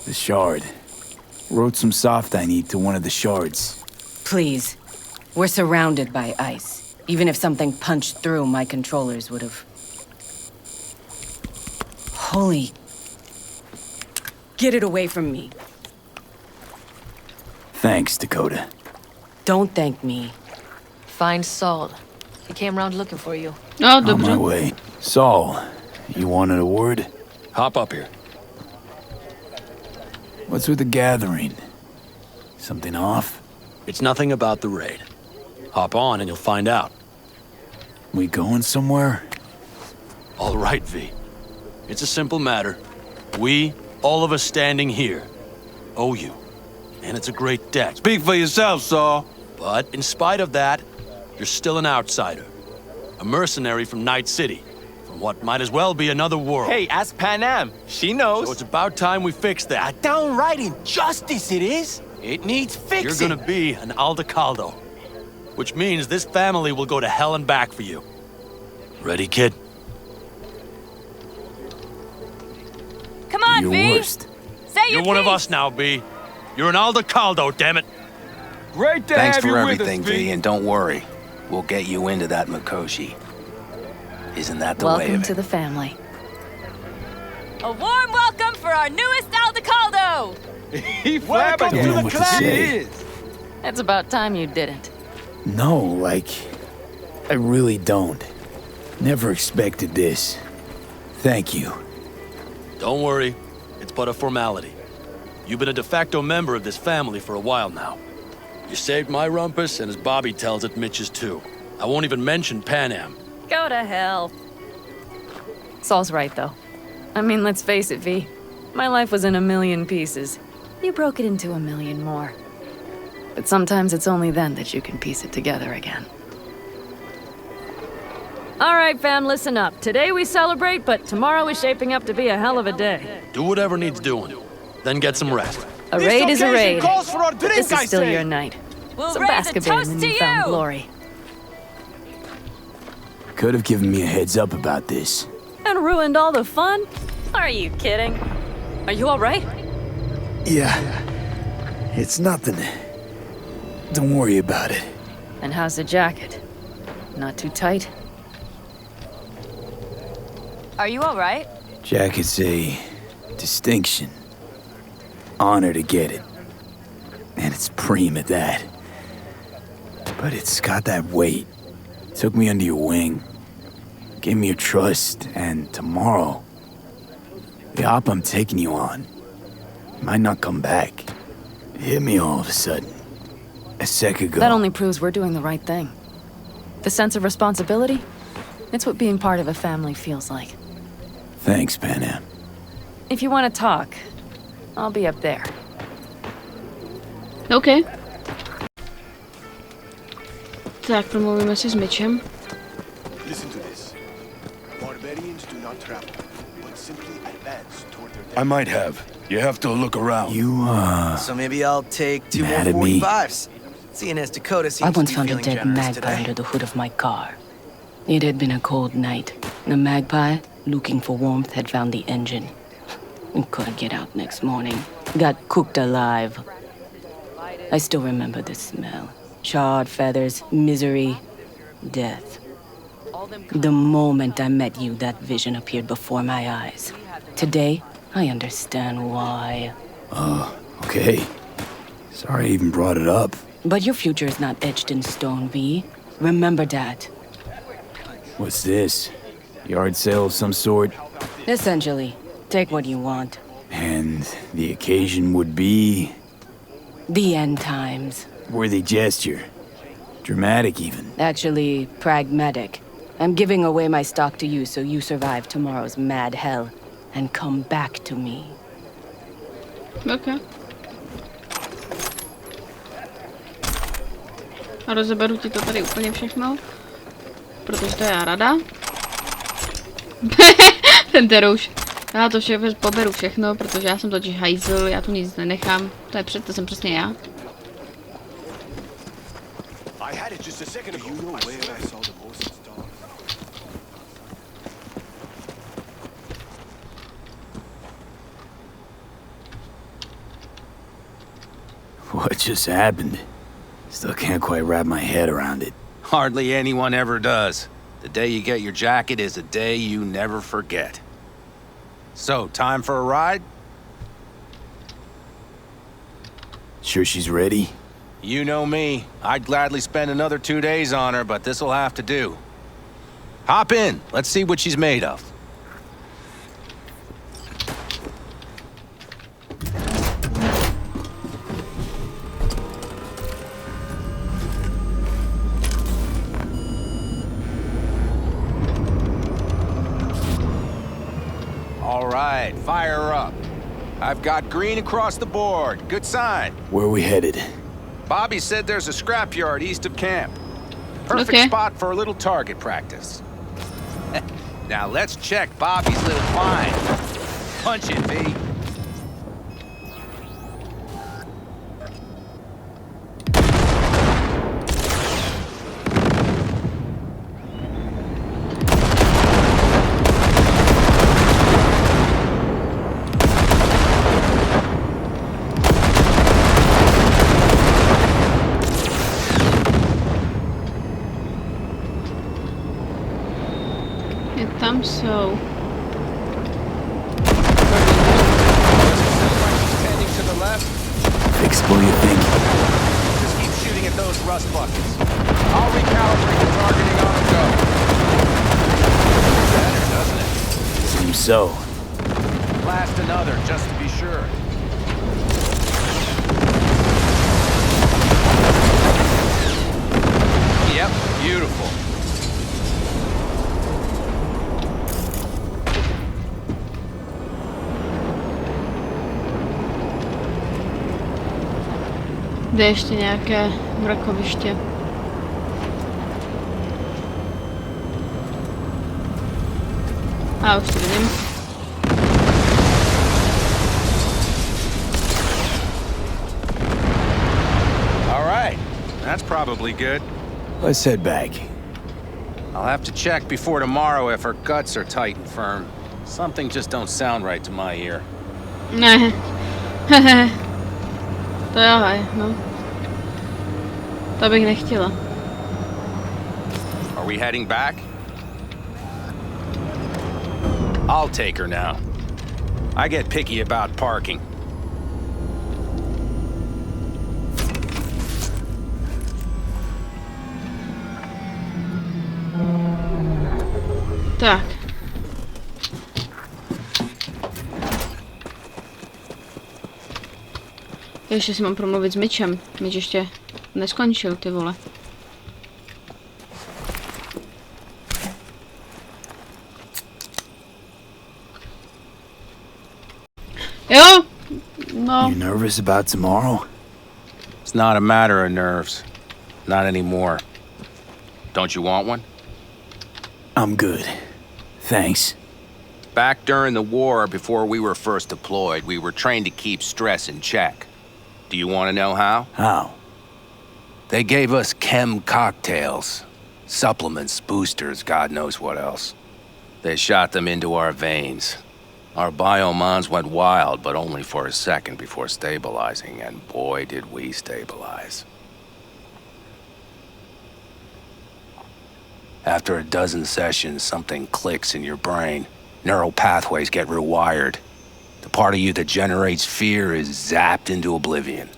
The shard. Wrote some soft I need to one of the shards. Please. We're surrounded by ice. Even if something punched through, my controllers would have... Holy... Get it away from me. Thanks, Dakota. Don't thank me. Find Saul. He came around looking for you. O, On my dobře. way. Saul, you wanted a word? Hop up here. What's with the gathering? Something off? It's nothing about the raid. Hop on and you'll find out. We going somewhere? All right, V. It's a simple matter. We, all of us standing here, owe you. And it's a great debt. Speak for yourself, Saul. But in spite of that, you're still an outsider. A mercenary from Night City. From what might as well be another world. Hey, ask Panam. She knows. So it's about time we fix that. A downright injustice it is. It needs fixing. You're gonna be an Aldecaldo. Which means this family will go to hell and back for you. Ready, kid? Come on, Your V! worst. Say your You're one of piece. us now, B. You're an Aldecaldo, damn it. Great to Thanks have you for with everything, us, V, and don't worry. We'll get you into that Mikoshi. Isn't that the way Welcome of to it? the family. A warm welcome for our newest Aldecaldo! He Welcome flabbergasted. to the What clan. it is. It's about time you didn't. No, like... I really don't. Never expected this. Thank you. Don't worry. It's but a formality. You've been a de facto member of this family for a while now. You saved my rumpus, and as Bobby tells it, Mitch's too. I won't even mention Panam. Go to hell. Saul's right, though. I mean, let's face it, V. My life was in a million pieces. You broke it into a million more. But sometimes it's only then that you can piece it together again. All right, fam, listen up. Today we celebrate, but tomorrow is shaping up to be a hell of a day. Do whatever needs doing. Then get some rest. A raid is a occasion raid. calls for our But drink, this I is still say. your night. We'll So raise bask a a bit in toast the to newfound you! glory. Could have given me a heads up about this. And ruined all the fun? Are you kidding? Are you all right? Yeah. It's nothing. Don't worry about it. And how's the jacket? Not too tight? Are you all right? Jacket's a distinction. Honor to get it. And it's preem at that. But it's got that weight. Took me under your wing. Gave me your trust, and tomorrow, the op I'm taking you on might not come back. It hit me all of a sudden. A sec ago. That only proves we're doing the right thing. The sense of responsibility? It's what being part of a family feels like. Thanks, Panam. If you want to talk, I'll be up there. OK. Tak, promluvíme si s Mitchem. Listen to this. Barbarians do not travel, but simply advance toward their I might have. You have to look around. You, So maybe I'll take two more mad at me? 45s. Seeing as Dakota seems I to once be found a feeling dead generous magpie today. under the hood of my car. It had been a cold night. The magpie, looking for warmth, had found the engine. We couldn't get out next morning. Got cooked alive. I still remember the smell. Charred feathers, misery, death. The moment I met you, that vision appeared before my eyes. Today, I understand why. okay. Sorry I even brought it up. But your future is not etched in stone, V. Remember that. What's this? Yard sale of some sort? Essentially, take what you want. And the occasion would be... The end times. worthy gesture. Dramatic, even. Actually, pragmatic. I'm giving away my stock to you so you survive tomorrow's mad hell and come back to me. OK. A rozeberu ti to tady úplně všechno. Protože to je rada. Ten terouš. Já to poberu všechno, protože já jsem totiž hajzl, já tu nic nenechám. To jsem přesně já. I had it just a second ago. You know where I saw the horse's dog? What just happened? Still can't quite wrap my head around it. Hardly anyone ever does. The day you get your jacket is a day you never forget. So, time for a ride? Sure she's ready? You know me. I'd gladly spend another 2 days on her, but this'll have to do. Hop in. Let's see what she's made of. All right, fire her up. I've got green across the board. Good sign. Where are we headed? Bobby said there's a scrapyard east of camp. Perfect spot for a little target practice. Now let's check Bobby's little find. Punch it, V. Tam jsou. Fix what you think. Just keep shooting at those rust buckets. I'll recalibrate the targeting on the go. Better, doesn't it? Seems so. Blast another, just to be sure. Yep, beautiful. Jde ještě nějaké mrakoviště. A už to vidím. All right, that's probably good. Let's head back. I'll have to check before tomorrow if her guts are tight and firm. Something just don't sound right to my ear. Ne. To jo, no. To bych nechtěla. Are we heading back? I'll take her now. I get picky about parking. Tak. Ještě si mám promluvit s Mitchem. Mitch ještě neskončil, ty vole. Jo! No. You nervous about tomorrow? It's not a matter of nerves. Not anymore. Don't you want one? I'm good. Thanks. Back during the war, before we were first deployed, we were trained to keep stress in check. Do you want to know how? How? They gave us chem cocktails. Supplements, boosters, God knows what else. They shot them into our veins. Our biomons went wild, but only for a second before stabilizing, and boy did we stabilize. After a dozen sessions, something clicks in your brain. Neural pathways get rewired. The part of you that generates fear is zapped into oblivion.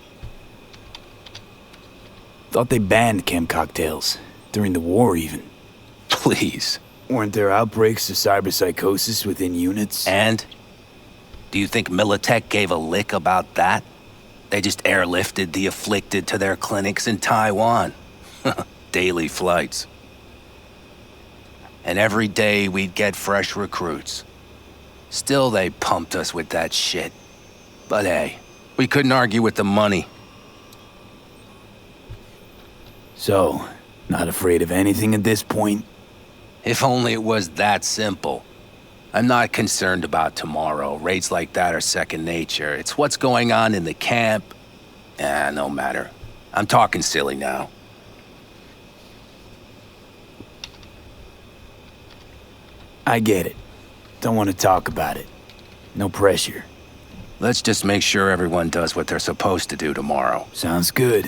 Thought they banned chem cocktails. During the war, even. Please. Weren't there outbreaks of cyberpsychosis within units? And? Do you think Militech gave a lick about that? They just airlifted the afflicted to their clinics in Taiwan. Daily flights. And every day we'd get fresh recruits. Still, they pumped us with that shit. But hey, we couldn't argue with the money. So, not afraid of anything at this point? If only it was that simple. I'm not concerned about tomorrow. Raids like that are second nature. It's what's going on in the camp. No matter. I'm talking silly now. I get it. Don't want to talk about it. No pressure. Let's just make sure everyone does what they're supposed to do tomorrow. Sounds good.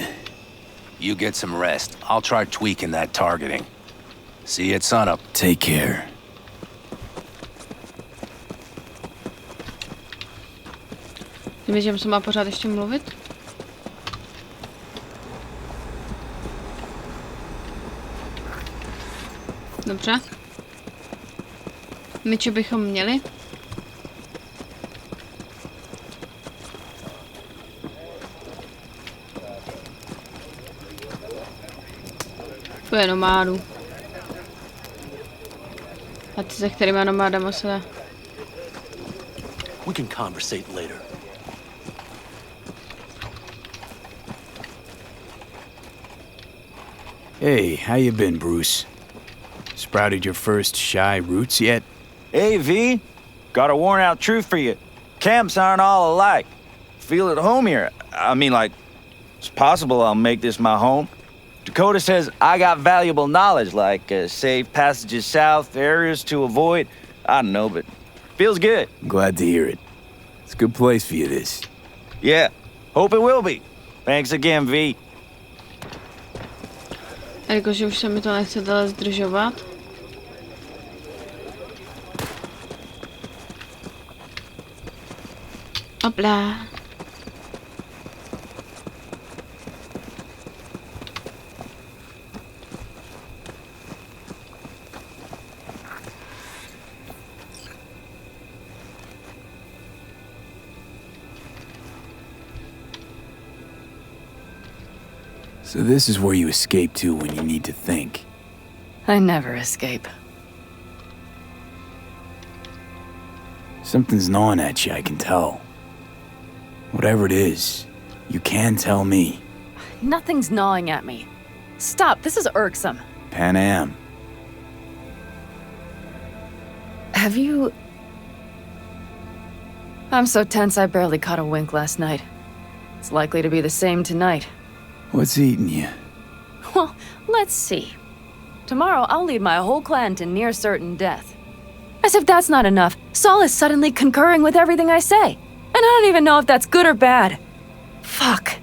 You get some rest. I'll try tweaking that targeting. See you at sunup. Take care. Tím, že se má pořád ještě mluvit? Dobře. My co bychom měli? To je nomádu. A ty, se kterýma nomádama se dá. We can conversate later. Hey, how you been, Bruce? Sprouted your first shy roots yet? Hey, V. Got a worn-out truth for you. Camps aren't all alike. Feel at home here. I mean, like, it's possible I'll make this my home. Dakota says I got valuable knowledge, like safe passages south, areas to avoid. I don't know, but feels good. I'm glad to hear it. It's a good place for you, this. Yeah, hope it will be. Thanks again, V. A jakože už se mi to nechce dále zdržovat. Hopla. So this is where you escape to when you need to think. I never escape. Something's gnawing at you, I can tell. Whatever it is, you can tell me. Nothing's gnawing at me. Stop, this is irksome. Pan Am. Have you... I'm so tense I barely caught a wink last night. It's likely to be the same tonight. What's eating you? Well, let's see. Tomorrow I'll lead my whole clan to near certain death. As if that's not enough, Saul is suddenly concurring with everything I say. And I don't even know if that's good or bad. Fuck.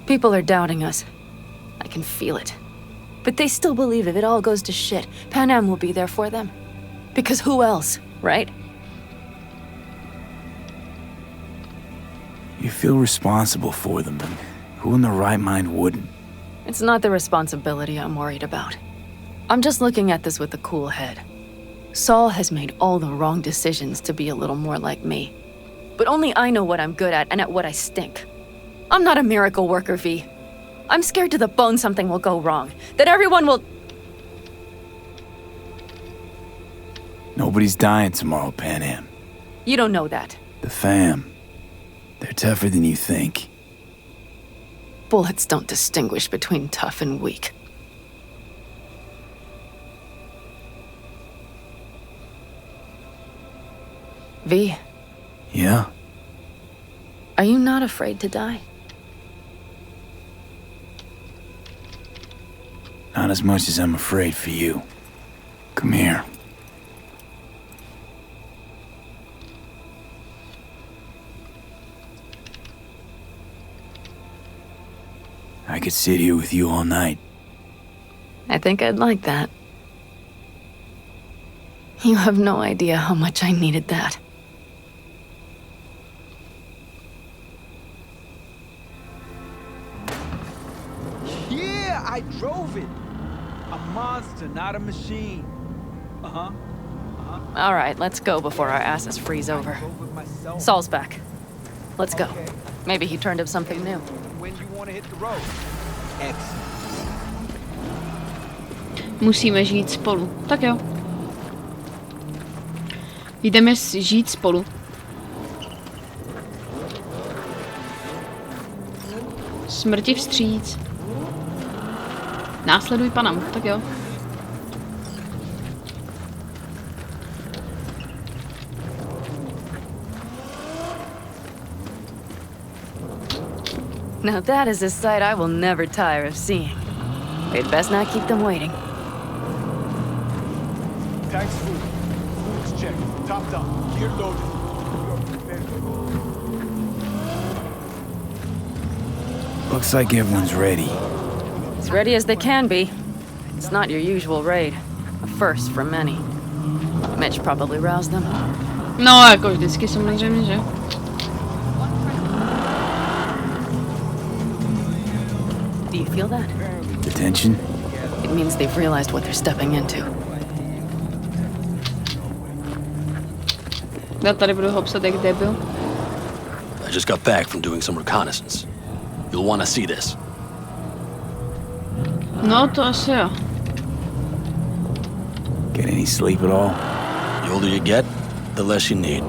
People are doubting us. I can feel it. But they still believe if it all goes to shit, Pan Am will be there for them. Because who else, right? You feel responsible for them, and who in their right mind wouldn't? It's not the responsibility I'm worried about. I'm just looking at this with a cool head. Saul has made all the wrong decisions to be a little more like me. But only I know what I'm good at and at what I stink. I'm not a miracle worker, V. I'm scared to the bone something will go wrong. That everyone will... Nobody's dying tomorrow, Pan Am. You don't know that. The fam. They're tougher than you think. Bullets don't distinguish between tough and weak. V. Yeah? Are you not afraid to die? Not as much as I'm afraid for you. Come here. I could sit here with you all night. I think I'd like that. You have no idea how much I needed that. Yeah, I drove it. A monster, not a machine. Uh-huh. All right, let's go before our asses freeze over. Saul's back. Let's go. Maybe he turned up something new. When you want to hit the road. Excellent. Musíme žít spolu. Tak jo. Jdeme žít spolu. Smrti vstříc. Následuj panam. Tak jo. Now that is a sight I will never tire of seeing. We'd best not keep them waiting. Tank's food. Food's checked. Topped up. Gear loaded. You are prepared. Looks like everyone's ready. As ready as they can be. It's not your usual raid. A first for many. Mitch probably roused them. No, jako vždycky samozřejmě, že? Do you feel that? The tension? It means they've realized what they're stepping into. Já tady budu hopsat jak debil. I just got back from doing some reconnaissance. You'll want to see this. No, to asi jo. Get any sleep at all? The older you get, the less you need.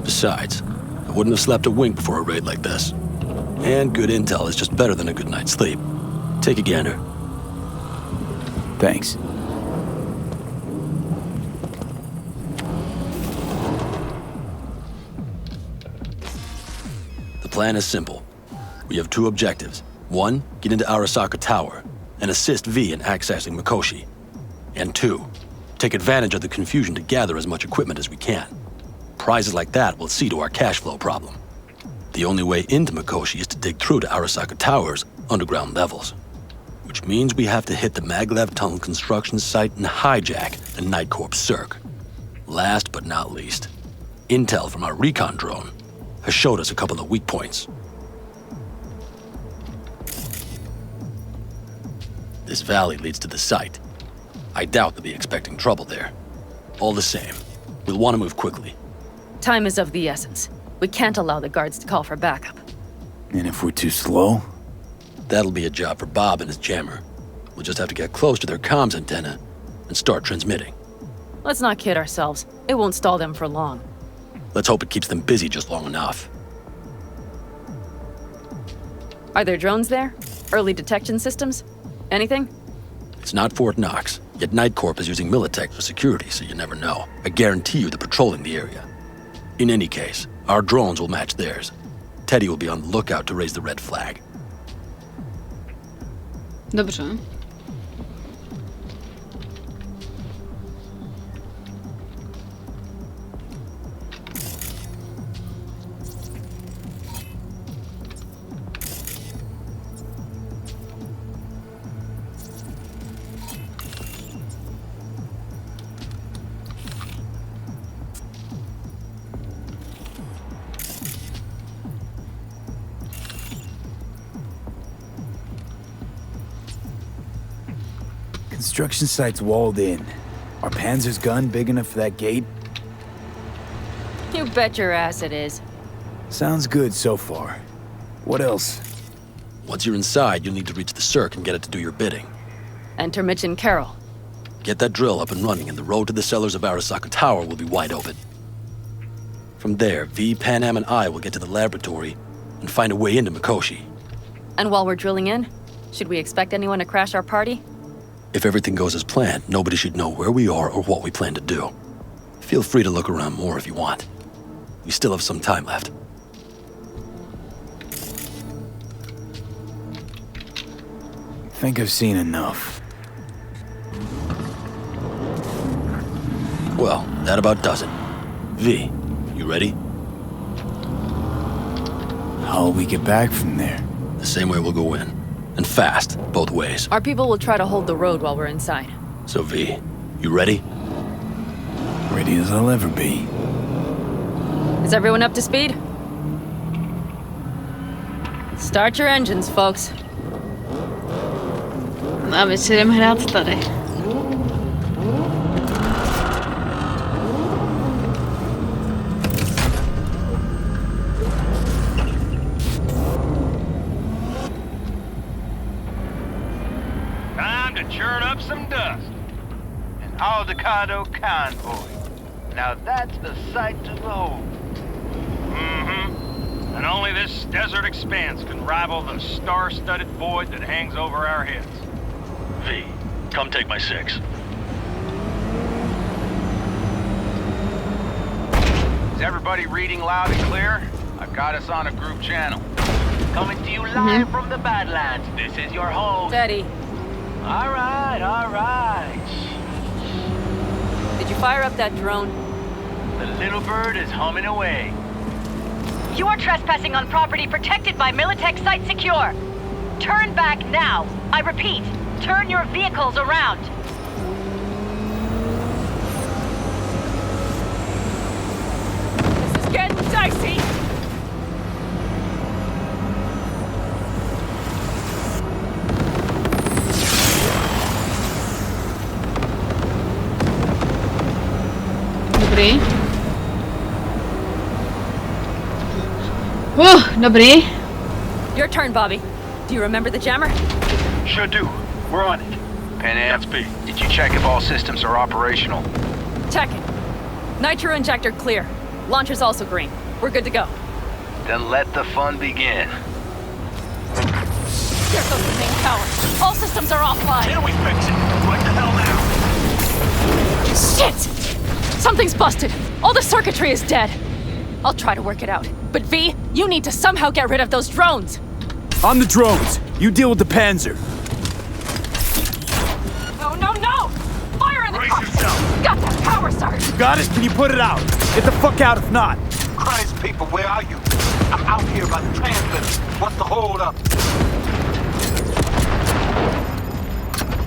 Besides, I wouldn't have slept a wink before a raid like this. And good intel is just better than a good night's sleep. Take a gander. Thanks. The plan is simple. We have two objectives. One, get into Arasaka Tower and assist V in accessing Mikoshi. And two, take advantage of the confusion to gather as much equipment as we can. Prizes like that will see to our cash flow problem. The only way into Mikoshi is to dig through to Arasaka Tower's underground levels. Which means we have to hit the maglev tunnel construction site and hijack the Night Corps Cirque. Last but not least, intel from our recon drone has showed us a couple of weak points. This valley leads to the site. I doubt they'll be expecting trouble there. All the same, we'll want to move quickly. Time is of the essence. We can't allow the guards to call for backup. And if we're too slow? That'll be a job for Bob and his jammer. We'll just have to get close to their comms antenna and start transmitting. Let's not kid ourselves. It won't stall them for long. Let's hope it keeps them busy just long enough. Are there drones there? Early detection systems? Anything? It's not Fort Knox, yet Night Corp is using Militech for security, so you never know. I guarantee you they're patrolling the area. In any case, our drones will match theirs. Teddy will be on the lookout to raise the red flag. Dobře. Construction site's walled in. Are Panzer's gun big enough for that gate? You bet your ass it is. Sounds good so far. What else? Once you're inside, you'll need to reach the Cirque and get it to do your bidding. Enter Mitch and Carol. Get that drill up and running, and the road to the cellars of Arasaka Tower will be wide open. From there, V, Pan Am, and I will get to the laboratory and find a way into Mikoshi. And while we're drilling in, should we expect anyone to crash our party? If everything goes as planned, nobody should know where we are or what we plan to do. Feel free to look around more if you want. We still have some time left. Think I've seen enough. Well, that about does it. V, you ready? How'll we get back from there? The same way we'll go in. And fast, both ways. Our people will try to hold the road while we're inside. So V, you ready? Ready as I'll ever be. Is everyone up to speed? Start your engines, folks. A my si jdeme hrát tady. Time to churn up some dust. An Aldecado convoy. Now that's the sight to behold. Mm-hmm. And only this desert expanse can rival the star-studded void that hangs over our heads. V, come take my 6. Is everybody reading loud and clear? I've got us on a group channel. Coming to you live from the Badlands. This is your host. Steady. All right, all right. Did you fire up that drone? The little bird is humming away. You are trespassing on property protected by Militech Site Secure. Turn back now. I repeat, turn your vehicles around. This is getting dicey. Dobrý. Dobrý. Your turn, Bobby. Do you remember the jammer? Sure do. We're on it. Pan Am, did you check if all systems are operational? Checking. Nitro injector clear. Launcher's also green. We're good to go. Then let the fun begin. There goes the main tower. All systems are offline. Can we fix it? What the hell now? Shit! Something's busted. All the circuitry is dead. I'll try to work it out. But V, you need to somehow get rid of those drones. On the drones. You deal with the Panzer. No, no, no! Fire in the car! Got that power surge! Got it? Can you put it out? Get the fuck out if not. Christ, people, where are you? I'm out here by the transmitter. What's the hold up?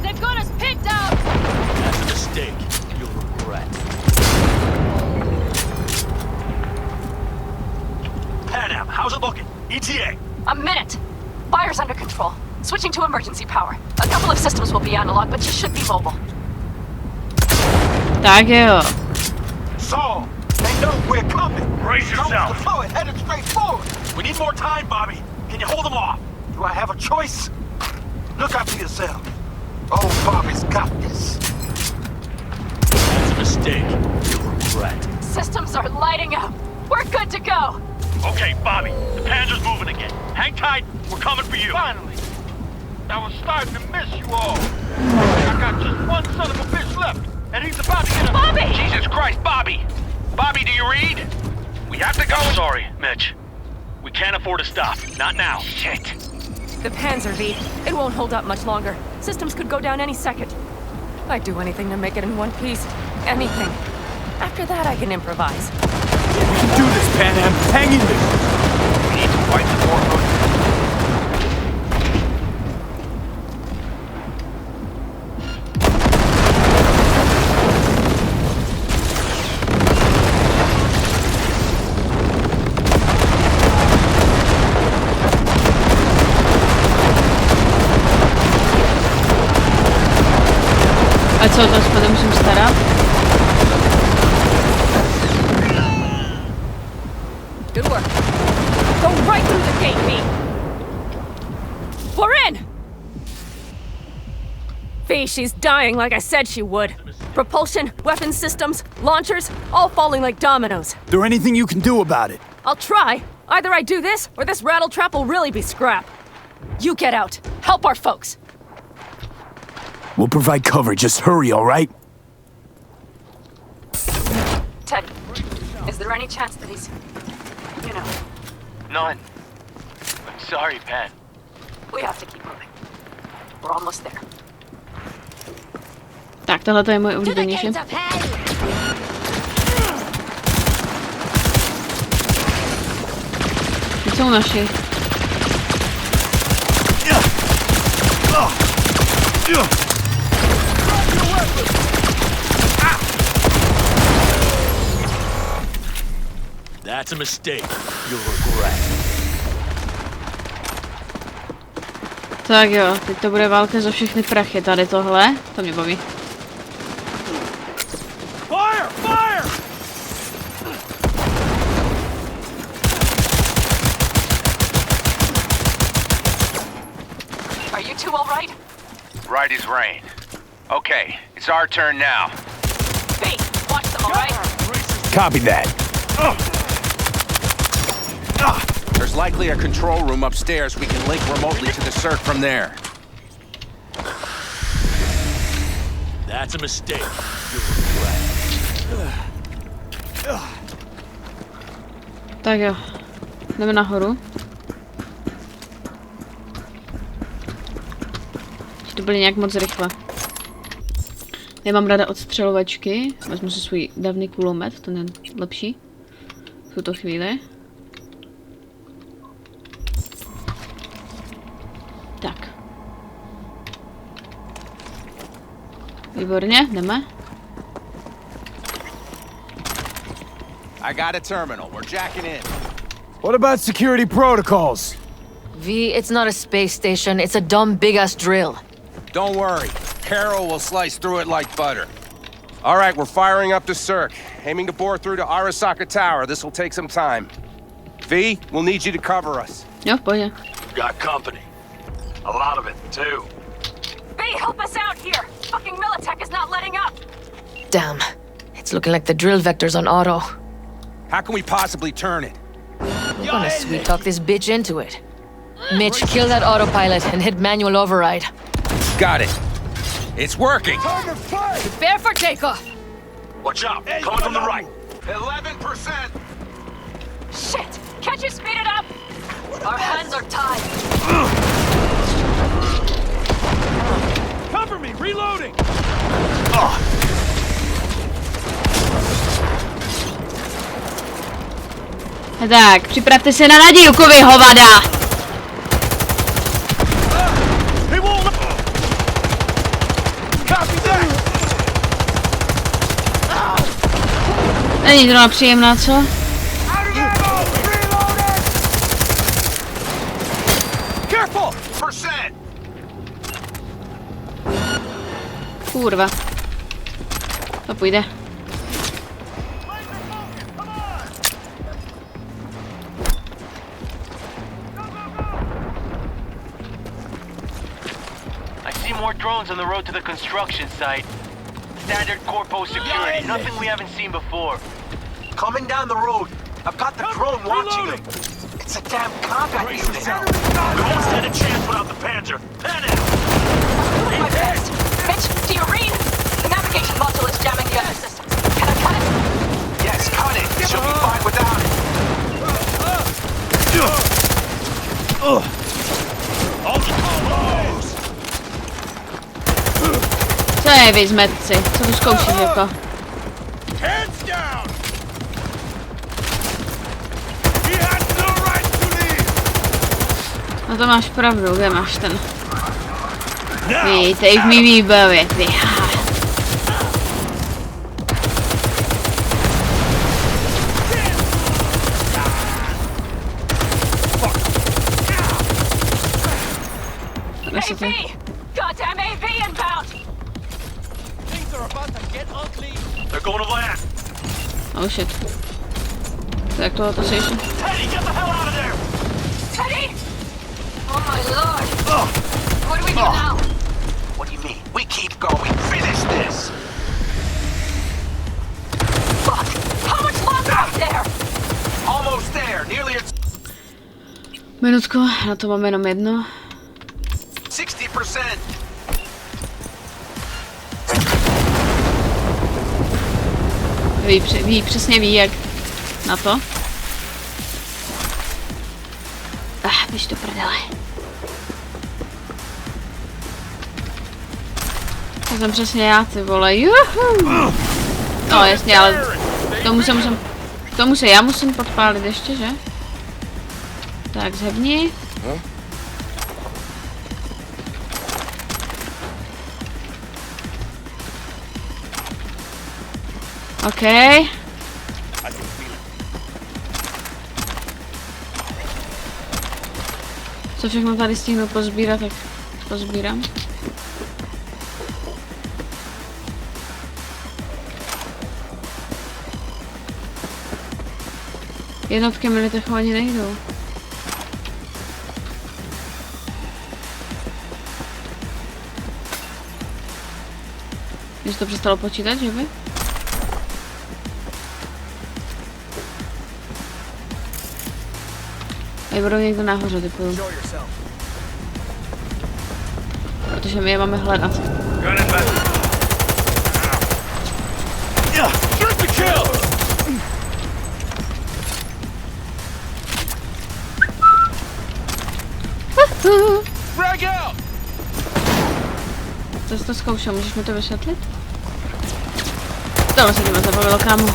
They've got us picked out! That's a mistake. You'll regret. Pan Am, how's it looking? ETA. A minute. Fire's under control. Switching to emergency power. A couple of systems will be analog, but you should be mobile. Tak jo. Saul, they know we're coming. Brace yourself. Deploy, headed straight forward. We need more time, Bobby. Can you hold them off? Do I have a choice? Look out for yourself. Oh, Bobby's got this. That's a mistake. You'll regret. Systems are lighting up. We're good to go. Okay, Bobby. The Panzer's moving again. Hang tight. We're coming for you. Finally. I was starting to miss you all. I got just one son of a bitch left, and he's about to get a... Bobby! Jesus Christ, Bobby! Bobby, do you read? We have to go. Sorry, Mitch. We can't afford to stop. Not now. Shit. The Panzer V. It won't hold up much longer. Systems could go down any second. I'd do anything to make it in one piece. Anything. After that, I can improvise. We can do this, Pan Am. Hang in there. We need to fight the more. A co, to spadem musím starat? Good work. Go right through the gate, V. We're in! V, she's dying like I said she would. Propulsion, weapon systems, launchers, all falling like dominoes. Is there anything you can do about it? I'll try. Either I do this, or this rattletrap will really be scrap. You get out. Help our folks. We'll provide cover. Just hurry, all right? Ted, is there any chance that he's... you know... None. I'm sorry, Pan. We have to keep moving. We're almost there. Tak, tohle to je moje oblíbenější. Ty jsou naši. That's a mistake. You'll regret. Tak jo, teď to bude válka za všechny prachy, tady tohle, to mě baví. Fire! Fire! Are you two all right? Right as rain. Okay, it's our turn now. Hey, watch them, all right? Copy that. There's likely a control room upstairs. We can link remotely to the circ from there. That's a mistake. You'll regret. Tak jo, jdeme nahoru. To byly nějak moc rychle. Nemám ráda odstřelovačky, vezmu si svůj dávný kulomet, ten je lepší v tuto chvíli. Tak. Výborně, jdeme. I got a terminal. We're jacking in. What about security protocols? V, it's not a space station. It's a dumb big-ass drill. Don't worry. Carol will slice through it like butter. All right, we're firing up to Cirque. Aiming to bore through to Arasaka Tower. This will take some time. V, we'll need you to cover us. Jo, pojď. Got company. A lot of it, too. V, help us out here! Fucking Militech is not letting up! Damn. It's looking like the drill vector's on auto. How can we possibly turn it? We're gonna sweet talk this bitch into it. Mitch, kill that autopilot and hit manual override. Got it. It's working. Prepare for takeoff! Watch out. Coming from the right. 11%. Shit! Can't you speed it up? Our hands are tied. Cover me. Reloading. Tak, připravte se na nadílku, vy hovada! Není to příjemná, co? Kurva. To půjde. More drones on the road to the construction site. Standard corpo security, nothing we haven't seen before. Coming down the road. I've got the drone watching them. It's a damn combat unit. We won't stand a chance without the Panzer. Pan out! My best! Mitch, do you read? The navigation module is jamming the other systems. Can I cut it? Yes, cut it. She'll be fine without it. Co je vy zmetci? Co tu zkoušíš jako? No to máš pravdu, kde máš ten? Vítej v mý výbavě, ty. Goddamn AV inbound! They're going to land. Oh shit. Tak tohoto se ještě. Teddy, get the hell out of there! Teddy! Oh my lord! What do we do now? What do you mean? We keep going. Finish this! Fuck! How much longer up there? Almost there. Nearly at Minutku, na to máme jenom jedno. 60%. Ví, přesně ví, jak na to. Běž do prdele. To jsem přesně já, ty vole, juhu. No jasně, ale já musím podpálit ještě, že? Tak, zhebni. OK. Co všechno tady stihnu pozbírat, tak pozbírám. Jednotky militech ani nejdou. Když to přestalo počítat, že by? Tady budou někdo nahoře, typuju. Protože my je máme hledat. Co jsi to zkoušel, můžeš mi to vysvětlit? Tohle se ti moc zabavilo, kámo.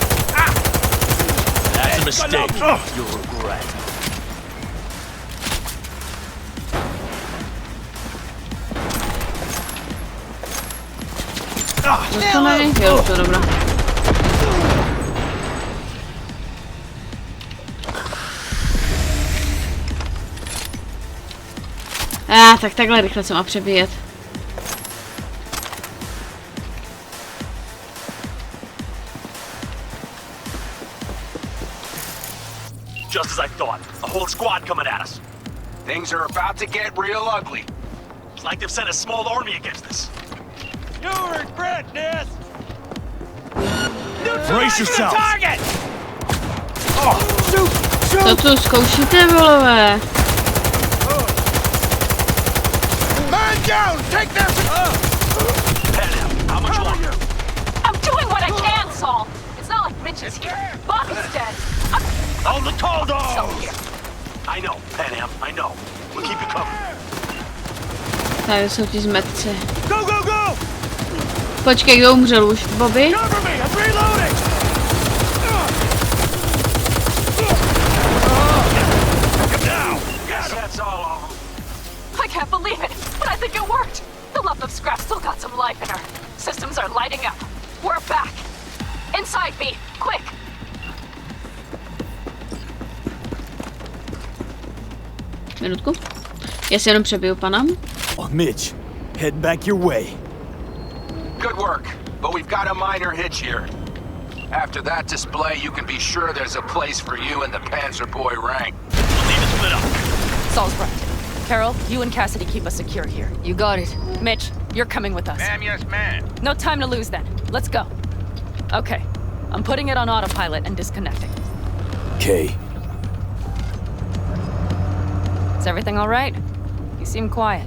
That's a mistake. You'll regret. Dostanej? Jo, to dobrá. Tak takhle rychle se má přebíjet. Just as I thought. A whole squad coming at us. Things are about to get real ugly. It's like they've sent a small army against us. You'll regret this! Brace yourself! Target! Oh, shoot! Co tu zkoušíte, volové? Man down! Take this! How much longer? I'm doing what I can, Saul. It's not like Mitch is here. Bobby's dead. Hold the tall dog! So here. I know, Pan Am, I know. We'll keep you covered. Tady jsou ti zmetci. Go, go, go! Počkej, kdo umřel už? Bobby? Cover me! I'm reloading! I can't believe it, but I think it worked. The lump of scrap still got some life in her. Systems are lighting up. We're back. Inside, B. Quick. Minutku. Já si jenom přebiju pana. Oh, Mitch, head back your way. Good work, but we've got a minor hitch here. After that display, you can be sure there's a place for you in the Panzer Boy rank. Leave it split up. Saul's right. Carol, you and Cassidy keep us secure here. You got it. Mitch, you're coming with us. Ma'am, yes, ma'am. No time to lose then. Let's go. Okay. I'm putting it on autopilot and disconnecting. Okay. Is everything all right? You seem quiet.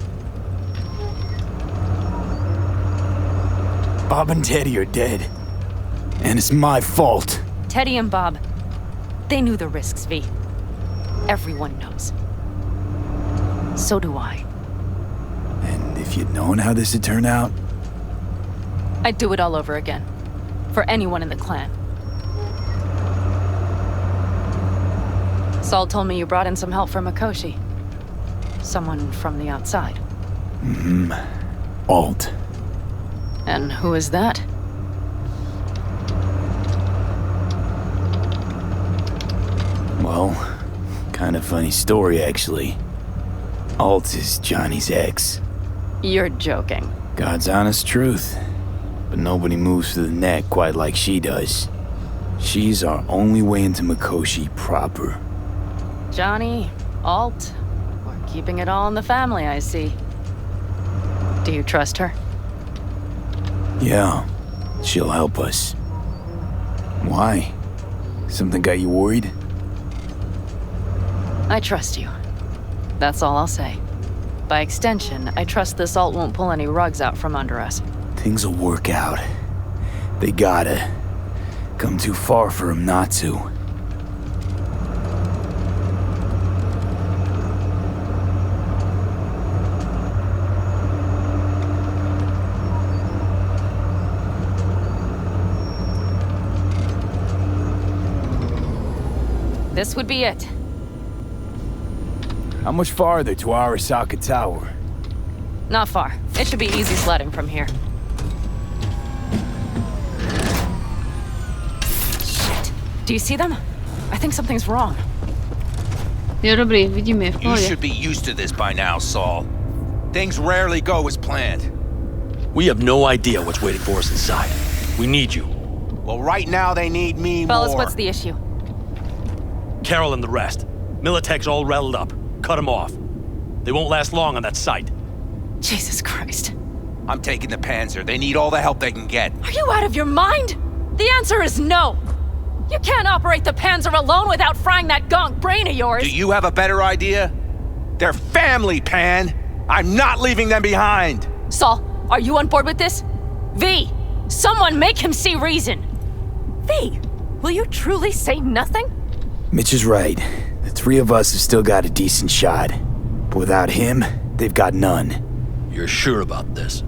Bob and Teddy are dead. And it's my fault. Teddy and Bob, they knew the risks, V. Everyone knows. So do I. And if you'd known how this would turn out? I'd do it all over again. For anyone in the clan. Saul told me you brought in some help from Mikoshi. Someone from the outside. Mm-hmm. Alt. And who is that? Well, kind of funny story, actually. Alt is Johnny's ex. You're joking. God's honest truth. But nobody moves to the neck quite like she does. She's our only way into Mikoshi proper. Johnny, Alt, we're keeping it all in the family, I see. Do you trust her? Yeah, she'll help us. Why? Something got you worried? I trust you. That's all I'll say. By extension, I trust this Alt won't pull any rugs out from under us. Things will work out. They gotta. Come too far for him not to. This would be it. How much farther to Arasaka Tower? Not far. It should be easy sledding from here. Shit. Do you see them? I think something's wrong. Jo, dobrý, vidím je v You pohodě. should be used to this by now, Saul. Things rarely go as planned. We have no idea what's waiting for us inside. We need you. Well, right now they need me Fellas, more. what's the issue? Carol and the rest. Militech's all rattled up. Cut them off. They won't last long on that site. Jesus Christ. I'm taking the Panzer. They need all the help they can get. Are you out of your mind? The answer is no. You can't operate the Panzer alone without frying that gonk brain of yours. Do you have a better idea? They're family, Pan. I'm not leaving them behind. Saul, are you on board with this? V, someone make him see reason. V, will you truly say nothing? Mitch is right. The three of us have still got a decent shot. But without him, they've got none. You're sure about this?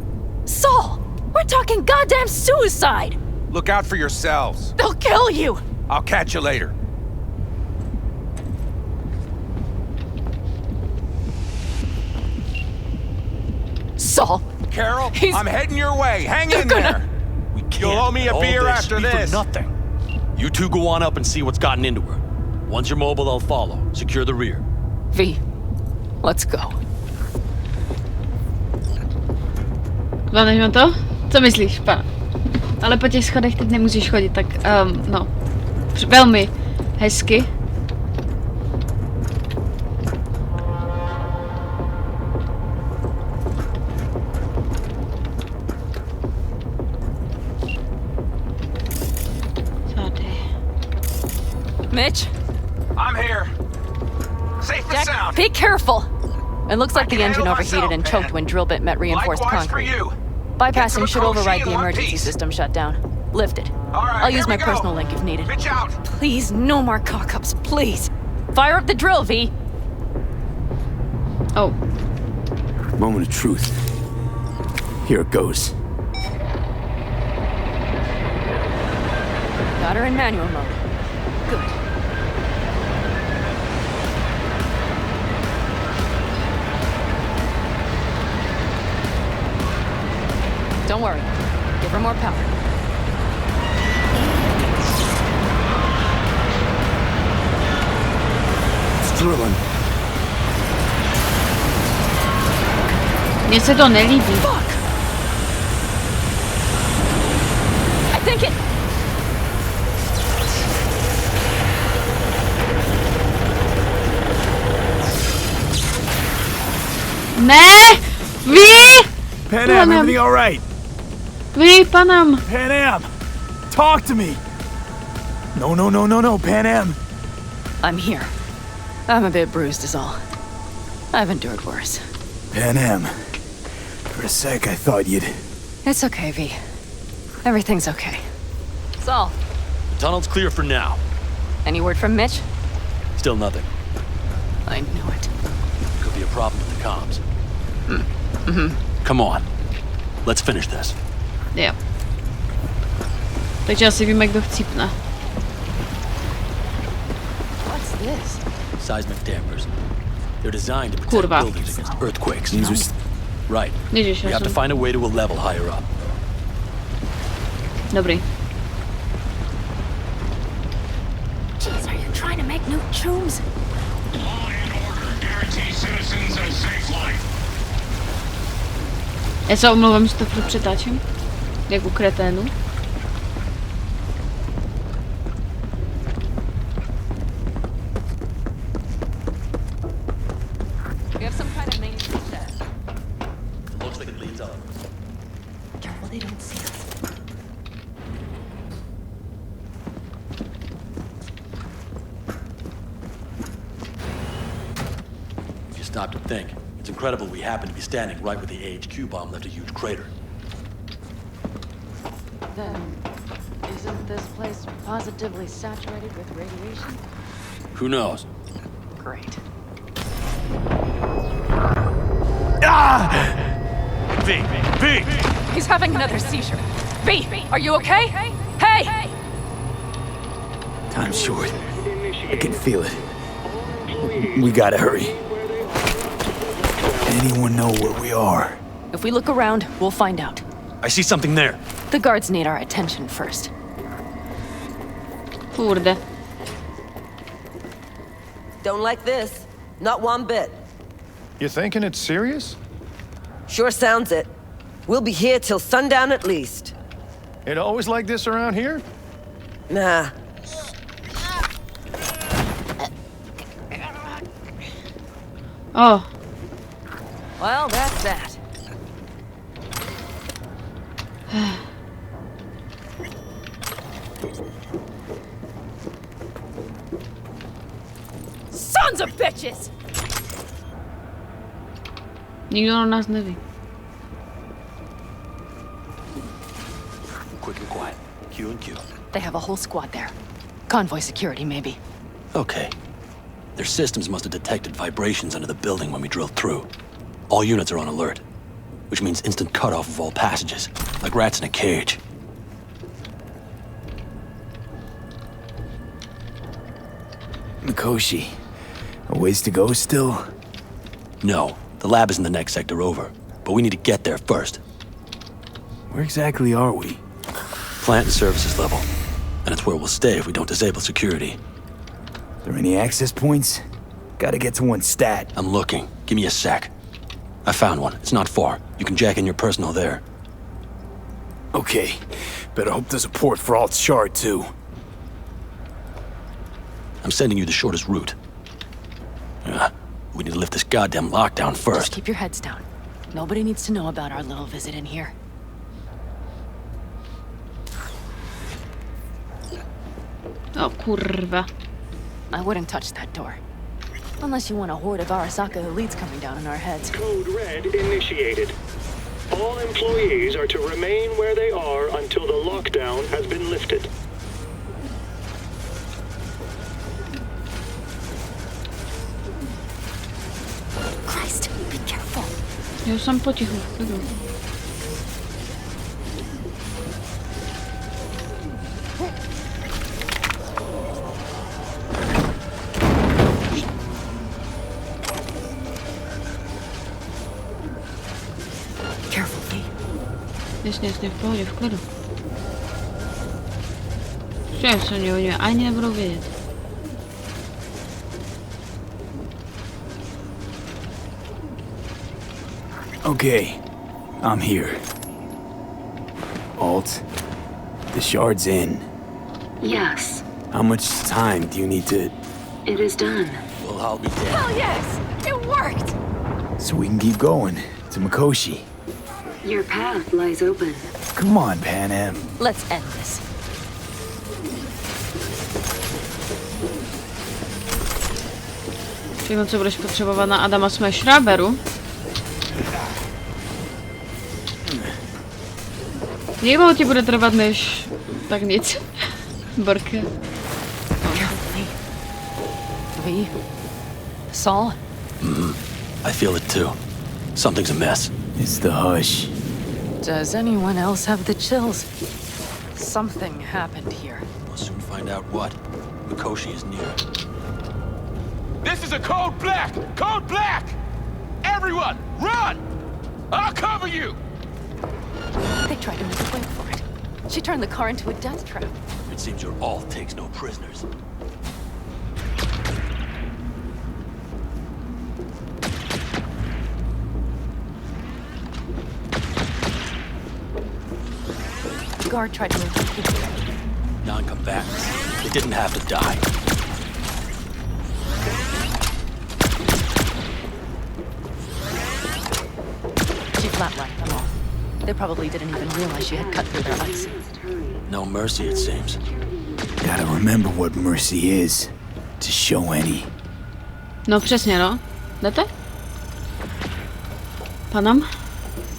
Saul, we're talking goddamn suicide. Look out for yourselves. They'll kill you. I'll catch you later. Saul. Carol, I'm heading your way. Hang in there. can't. You'll owe me a All beer this after be for this. nothing. You two go on up and see what's gotten into her. Once you're mobile, I'll follow. Secure the rear. V, let's go. Zvládneš to? Co myslíš, pan? Ale po těch schodech teď nemusíš chodit, tak no. Velmi hezky. Mitch? I'm here. Safe and Jack, sound. be careful! It looks like the can engine handle overheated and myself, choked when drill bit met reinforced Likewise for concrete. you. Bypassing should Koshi override in the one emergency piece. system shutdown. Lift it. right, I'll use here my we go. personal link if needed. Pitch out. Please, no more cock-ups, please. Fire up the drill, V. Oh. Moment of truth. Here it goes. Got her in manual mode. Good. Don't worry. Give her more power. It's drilling. Mně se to nelíbí. Fuck! I think it... Ne! Vy! Pan Am, everything all right? Vy, Panam. Pan Am, talk to me. No, Pan Am. I'm here. I'm a bit bruised is all. I've endured worse. Pan Am. For a sec, I thought you'd... It's okay, V. Everything's okay. Saul, The tunnel's clear for now. any word from Mitch? Still nothing. I knew it. Could be a problem with the comms. Come on. Let's finish this. Jo. Takže asi víme, kdo chcípne. What's this? Seismic dampers. They're designed to protect Kurva. buildings against earthquakes. These are... Right. Ježiš, We já have to jsem... find a way to a level higher up. Dobrý. Jeez, are you trying to make new chooms? Já se omlouvám, že to furt přetáčím. Jak u kreténu. We have some kind of main switch there. Looks like it leads up. Careful they don't see us. If you stop to think, it's incredible we happen to be standing right where the AHQ bomb left a huge crater. Then, isn't this place positively saturated with radiation? Who knows? Great. V! He's having another seizure. V, are you okay? Hey! Time's short. I can feel it. We gotta hurry. Anyone know where we are? If we look around, we'll find out. I see something there. The guards need our attention first. Kurde. Don't like this. Not one bit. You thinking it's serious? Sure sounds it. We'll be here till sundown at least. It always like this around here? Nah. Oh. Well, that's that. Sons of bitches! Nikdo na nás neví. Quick and quiet. Q and Q. They have a whole squad there. Convoy security, maybe. Okay. Their systems must have detected vibrations under the building when we drilled through. All units are on alert, which means instant cutoff of all passages, like rats in a cage. Mikoshi. A ways to go still? No, the lab is in the next sector over, but we need to get there first. Where exactly are we? plant and services level. And it's where we'll stay if we don't disable security. Are there any access points? Gotta get to one stat. I'm looking. Give me a sec. I found one. It's not far. You can jack in your personal there. Okay. Better hope there's a port for Alt's shard, too. I'm sending you the shortest route. We need to lift this goddamn lockdown first. Just keep your heads down. Nobody needs to know about our little visit in here. O kurwa. I wouldn't touch that door. Unless you want a horde of Arasaka elites coming down on our heads. Code Red initiated. All employees are to remain where they are until the lockdown has been lifted. Christ, be careful. Já jsem potichu. Jasně, v pohodě, v klidu. Přesně, oni ani nebudou vědět. Okay, I'm here. Alt, the shard's in. Yes. How much time do you need to... It is done. Well, I'll be dead. Hell yes! It worked! So we can keep going to Mikoshi. Your path lies open. Come on, Pan. Let's end this. Všechno, co budeš potřebovat na Adama Smashera, beru. Jak dlouho ti bude trvat, než... Tak nic. Borka. V? Saul? I feel it too. Something's amiss. It's the hush. Does anyone else have the chills? Something happened here. We'll soon find out what. Mikoshi is near. This is a code black! Code black! Everyone, run! I'll cover you! They tried to make a break for it. She turned the car into a death trap. It seems your alt takes no prisoners. The guard tried to make it. Non-combatants. They didn't have to die. She flatlined them all. They probably didn't even realize she had cut through their ice. No mercy, it seems. Gotta remember what mercy is, to show any. No přesně, no. Jdete? Panam?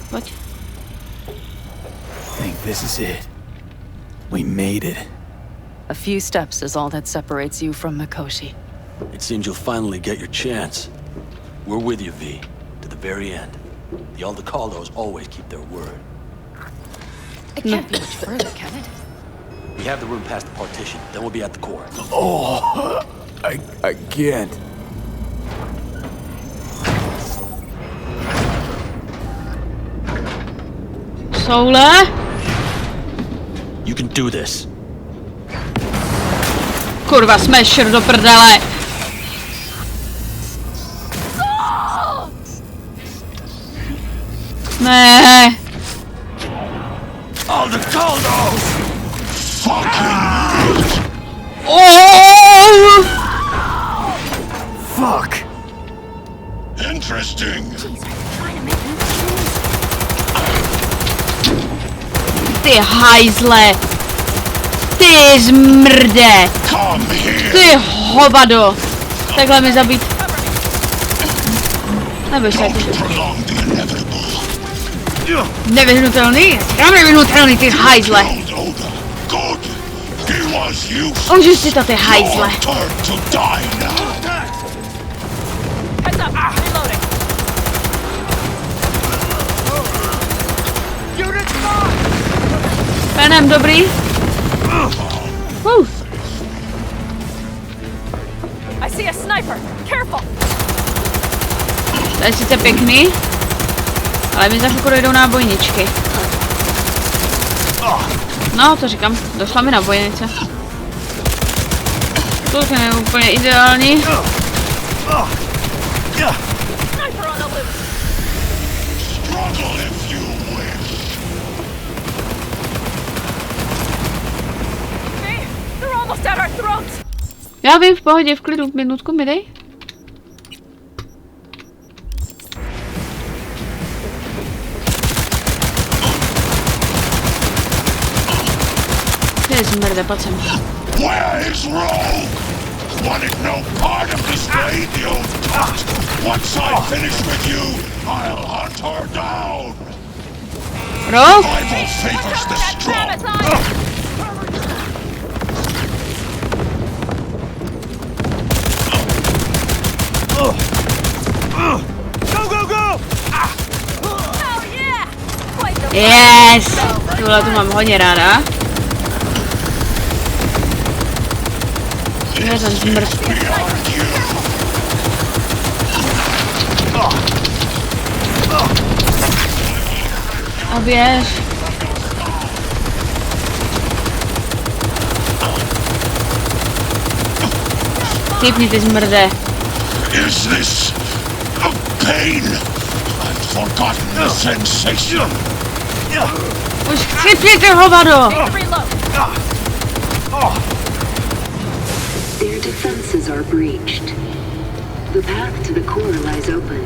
Pojď. I think this is it. We made it. A few steps is all that separates you from Mikoshi. It seems you'll finally get your chance. We're with you, V, to the very end. The Aldecaldos always keep their word. It can't be much further, can it? We have the room past the partition, then we'll be at the core. Oh, I can't. Soule? You can do this. Kurva, Smasher do prdele. Ne. Aldecaldos! Oh! Fuck. Interesting. Ty hajzle. Ty zmrde. Ty hovado. Takhle mi zabít. Neboj se. Nevyhnutelný? Já nevyhnutelný, ty hajzle. Můžu si to, ty hajzle. Panem, dobrý? I see a sniper. Careful. To je sice pěkný, ale mi za chvilku dojdou nábojničky. No, to říkám, došla mi na bojenice. To už je úplně ideální. Já vím, v pohodě, v klidu, minutku mi dej. Kde je zmrde, pojď sem. Where is Rogue? Wanted no part of this lady, you cunt! Once I finish with you, I'll hunt her down! Rogue? Survival favors the strong! Go, go, go! Yes! Tohle tu mám hodně ráda. Je tam zmrt. A běž. Typni ty zmrde. Is this a pain? I've forgotten the sensation. Už chci ty hovado! Their defenses are breached. The path to the core lies open,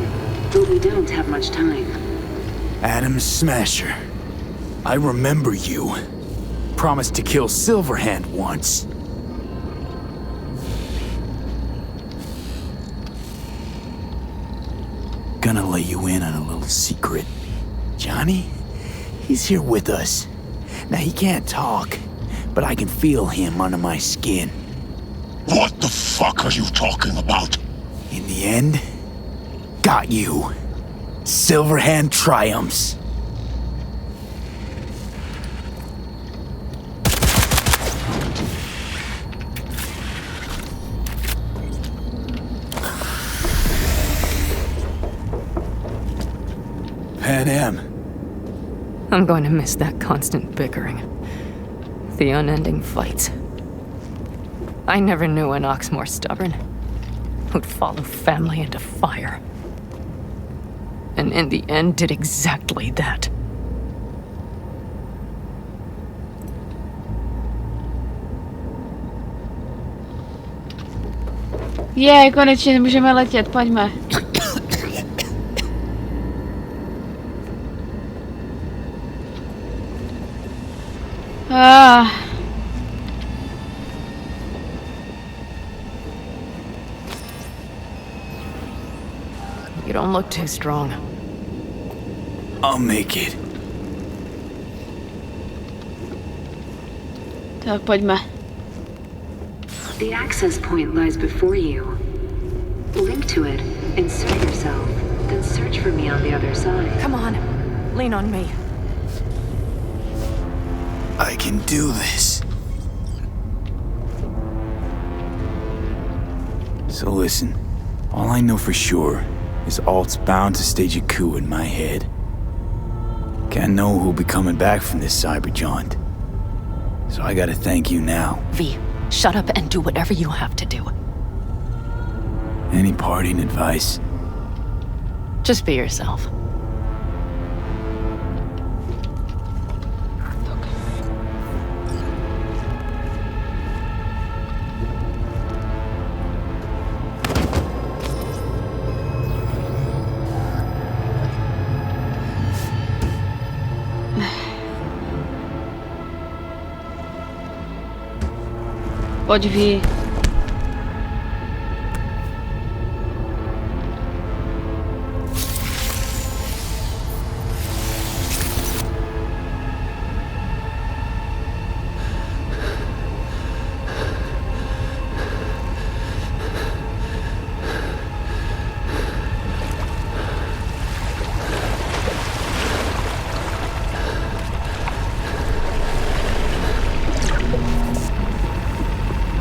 but we don't have much time. Adam Smasher. I remember you. Promised to kill Silverhand once. Gonna let you in on a little secret. Johnny? He's here with us. Now he can't talk, but I can feel him under my skin. What the fuck are you talking about? In the end, got you. Silverhand triumphs. Pan I'm going to miss that constant bickering. The unending fights. I never knew an ox more stubborn. Who'd follow family into fire. And in the end did exactly that. Konečně můžeme letět, pojďme. You don't look too strong. I'll make it. Tak pojďme. The access point lies before you. Link to it, insert yourself, then search for me on the other side. Come on, lean on me. I can do this. So listen, all I know for sure is Alt's bound to stage a coup in my head. Can't know who'll be coming back from this cyber jaunt. So I gotta thank you now. V, shut up and do whatever you have to do. Any parting advice? Just be yourself. Pojď ví.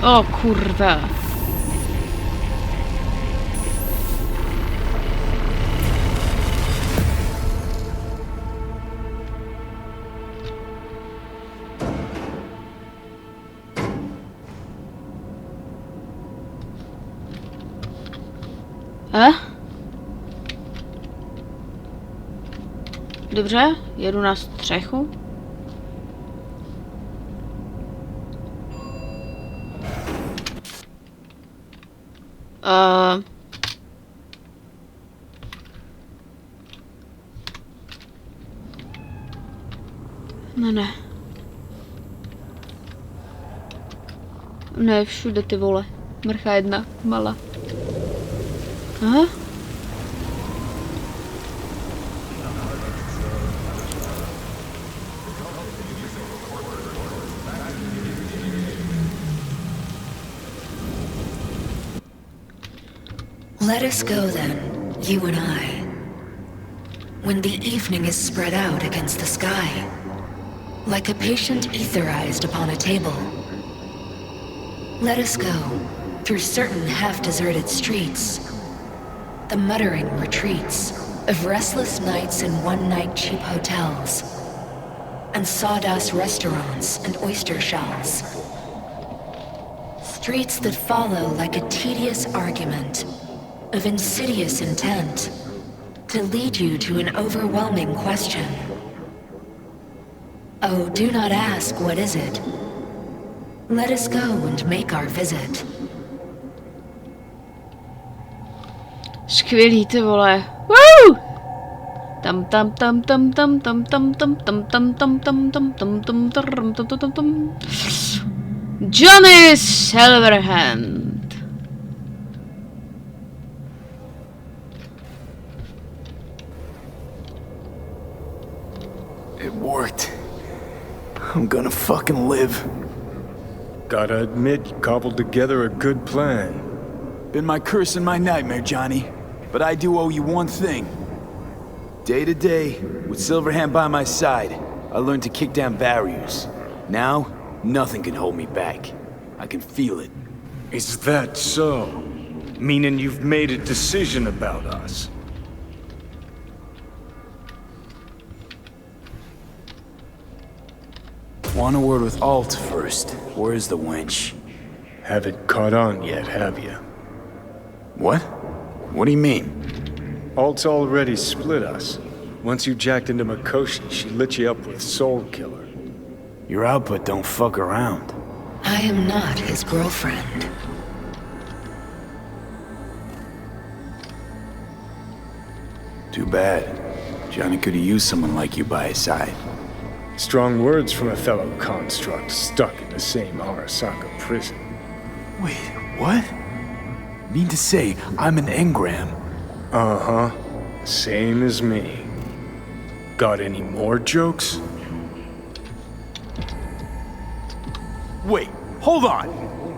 O kurwa. Dobře, jedu na střechu. Ne. Ne, všude ty vole. Mrcha jedna, malá. Aha. Let us go then, you and I. When the evening is spread out against the sky, like a patient etherized upon a table. Let us go through certain half-deserted streets, the muttering retreats of restless nights in one-night cheap hotels, and sawdust restaurants and oyster shells. Streets that follow like a tedious argument of insidious intent to lead you to an overwhelming question. Oh, do not ask, what is it? Let us go and make our visit. Skvělý, ty vole. Woo! Tam tam tam tam tam tam tam tam tam tam tam tam tam tam tam tam tam tam tam. Johnny Silverhand. It worked. I'm gonna fucking live. Gotta admit, you cobbled together a good plan. Been my curse and my nightmare, Johnny. But I do owe you one thing. Day to day, with Silverhand by my side, I learned to kick down barriers. Now, nothing can hold me back. I can feel it. Is that so? Meaning you've made a decision about us? Want a word with Alt first. Where's the wench? Haven't caught on yet, have you? What? What do you mean? Alt's already split us. Once you jacked into Mikoshi, she lit you up with Soul Killer. Your output don't fuck around. I am not his girlfriend. Too bad. Johnny could have used someone like you by his side. Strong words from a fellow construct stuck in the same Arasaka prison. Wait, what? Mean to say I'm an engram? Uh-huh. Same as me. Got any more jokes? Wait, hold on.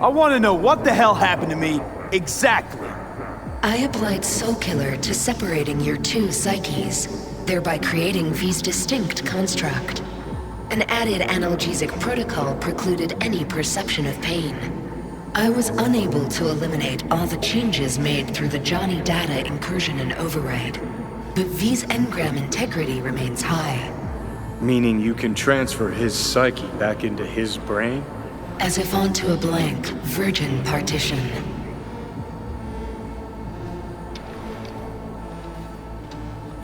I want to know what the hell happened to me exactly. I applied Soul Killer to separating your two psyches, thereby creating V's distinct construct. An added analgesic protocol precluded any perception of pain. I was unable to eliminate all the changes made through the Johnny data incursion and override, but V's engram integrity remains high. Meaning you can transfer his psyche back into his brain? As if onto a blank, virgin partition.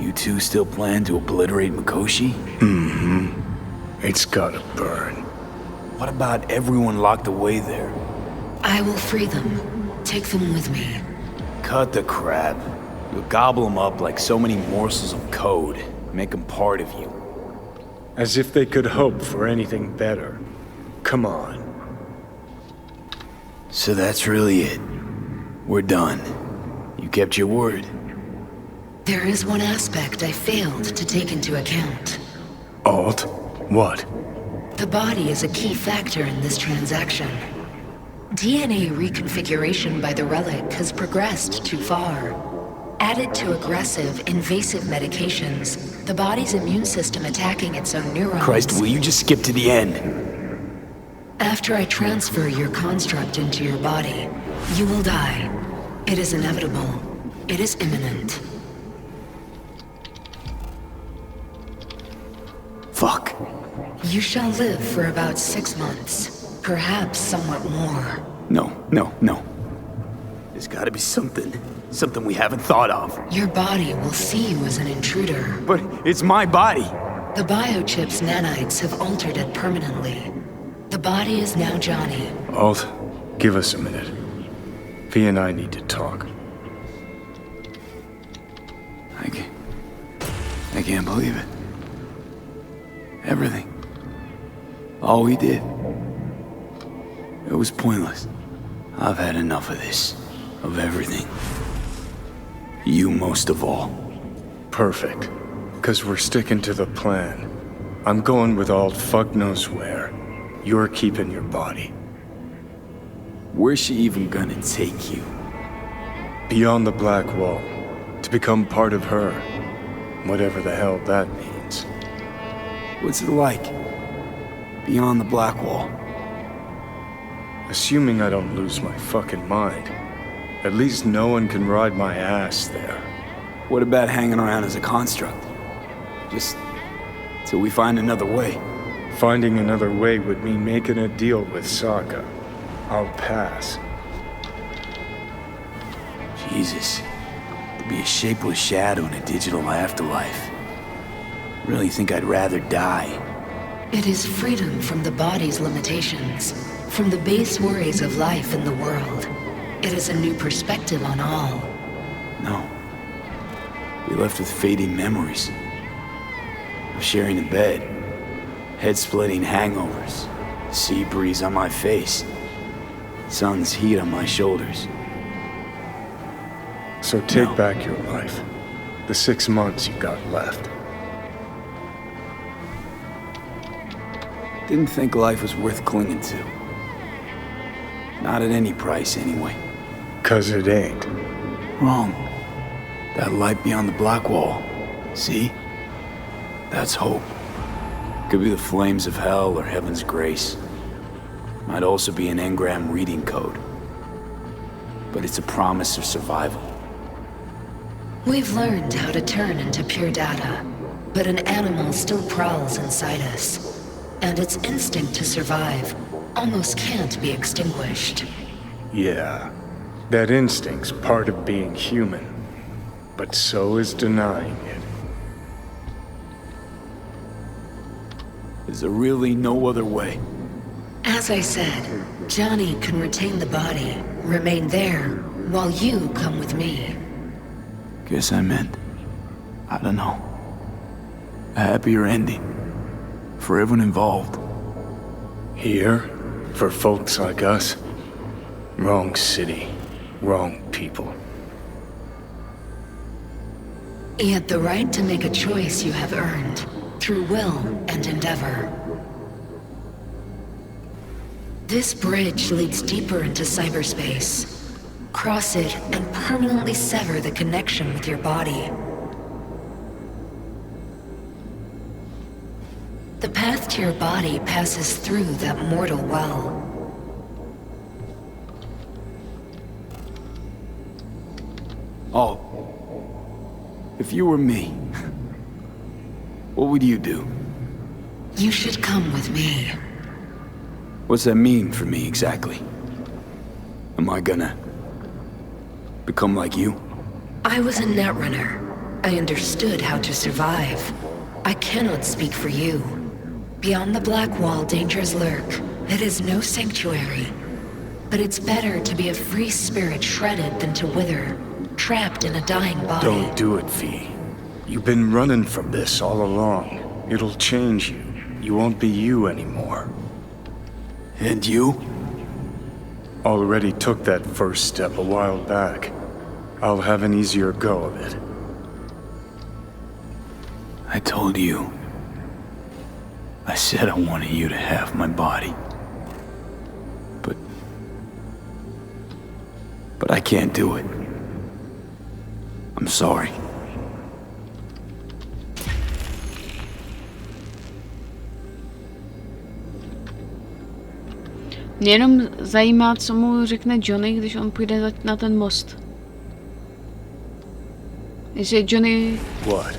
You two still plan to obliterate Mikoshi? Mm-hmm. It's gotta burn. What about everyone locked away there? I will free them. Take them with me. Cut the crap. You'll gobble them up like so many morsels of code. Make them part of you. As if they could hope for anything better. Come on. So that's really it. We're done. You kept your word. There is one aspect I failed to take into account. Alt? What? The body is a key factor in this transaction. DNA reconfiguration by the relic has progressed too far. Added to aggressive, invasive medications, the body's immune system attacking its own neurons. Christ, will you just skip to the end? After I transfer your construct into your body, you will die. It is inevitable. It is imminent. Fuck. You shall live for about 6 months, perhaps somewhat more. No. There's gotta be something. Something we haven't thought of. Your body will see you as an intruder. But it's my body. The biochip's nanites have altered it permanently. The body is now Johnny. Alt, give us a minute. V and I need to talk. I can't believe it. Everything. All we did. It was pointless. I've had enough of this. Of everything. You most of all. Perfect. Because we're sticking to the plan. I'm going with Alt fuck knows where. You're keeping your body. Where's she even gonna take you? Beyond the Black Wall. To become part of her. Whatever the hell that means. What's it like? Beyond the Black Wall? Assuming I don't lose my fucking mind. At least no one can ride my ass there. What about hanging around as a construct? Just till we find another way. Finding another way would mean making a deal with Sokka. I'll pass. Jesus. To be a shapeless shadow in a digital afterlife. Really think I'd rather die. It is freedom from the body's limitations, from the base worries of life in the world. It is a new perspective on all. No. We're left with fading memories. Of sharing a bed. Head-splitting hangovers. Sea breeze on my face. Sun's heat on my shoulders. So take back your life. The 6 months you got left. Didn't think life was worth clinging to. Not at any price, anyway. 'Cause it ain't. Wrong. That light beyond the Black Wall. See? That's hope. Could be the flames of hell or heaven's grace. Might also be an engram reading code. But it's a promise of survival. We've learned how to turn into pure data, but an animal still prowls inside us. And its instinct to survive almost can't be extinguished. Yeah. That instinct's part of being human. But so is denying it. Is there really no other way? As I said, Johnny can retain the body, remain there, while you come with me. Guess I meant, I don't know, a happier ending. For everyone involved. Here? For folks like us? Wrong city. Wrong people. Yet the right to make a choice you have earned, through will and endeavor. This bridge leads deeper into cyberspace. Cross it and permanently sever the connection with your body. The path to your body passes through that mortal well. Oh. If you were me, what would you do? You should come with me. What's that mean for me exactly? Am I gonna become like you? I was a netrunner. I understood how to survive. I cannot speak for you. Beyond the Black Wall, dangers lurk. It is no sanctuary. But it's better to be a free spirit shredded than to wither, trapped in a dying body. Don't do it, V. You've been running from this all along. It'll change you. You won't be you anymore. And you? Already took that first step a while back. I'll have an easier go of it. I told you. I said I wanted you to have my body. But I can't do it. I'm sorry. Mě jenom zajímá, co mu řekne Johnny, když on půjde na ten most. Jestli Johnny... What?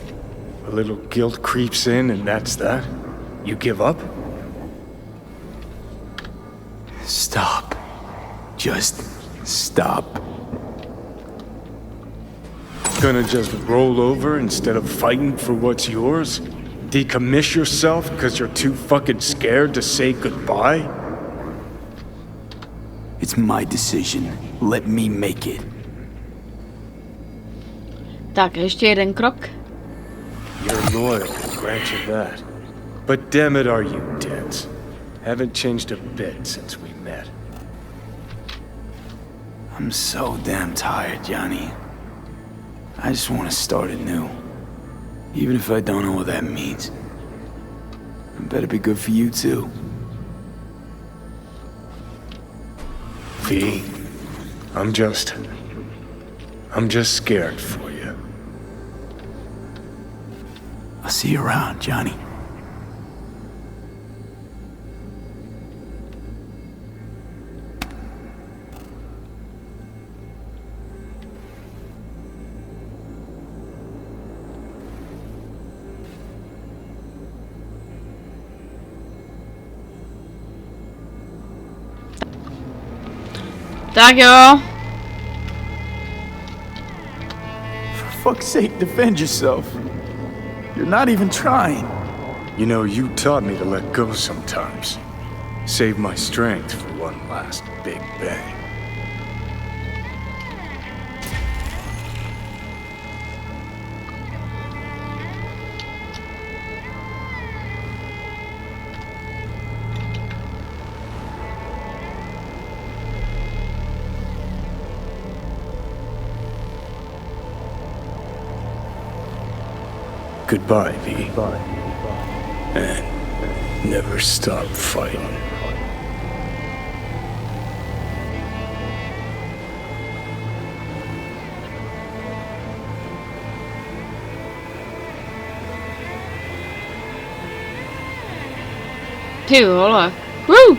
A little guilt creeps in and that's that? You give up? Stop. Just stop. Gonna just roll over instead of fighting for what's yours? Decommiss yourself because you're too fucking scared to say goodbye? It's my decision. Let me make it. Tak, ještě jeden krok. You're loyal, grant you that. But damn it, are you dense? Haven't changed a bit since we met. I'm so damn tired, Johnny. I just want to start anew. Even if I don't know what that means. It better be good for you, too. V, I'm just scared for you. I'll see you around, Johnny. Tak jo. For fuck's sake, defend yourself. You're not even trying. You know, you taught me to let go sometimes. Save my strength for one last big bang. Goodbye, V. And never stop fighting. Ty vole. Woo!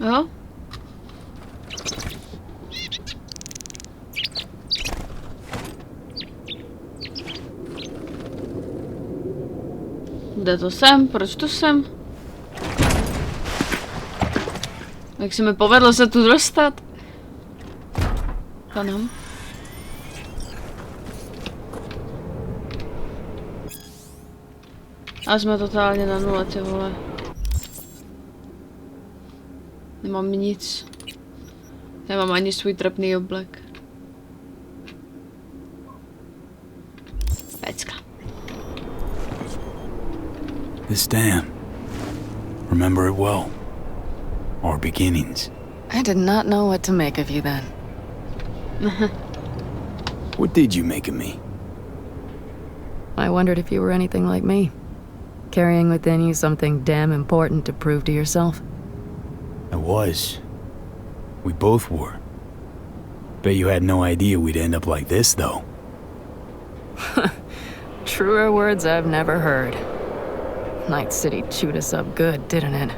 Jo? Kde to jsem? Proč to jsem? Jak se mi povedlo se tu dostat? Ano. A jsme totálně na nule, ty vole. Nemám nic. Nemám ani svůj trapný oblek. Pecka. This dam. Remember it well. Our beginnings. I did not know what to make of you then. What did you make of me? I wondered if you were anything like me. Carrying within you something damn important to prove to yourself. I was. We both were. Bet you had no idea we'd end up like this, though. Truer words I've never heard. Night City chewed us up good, didn't it?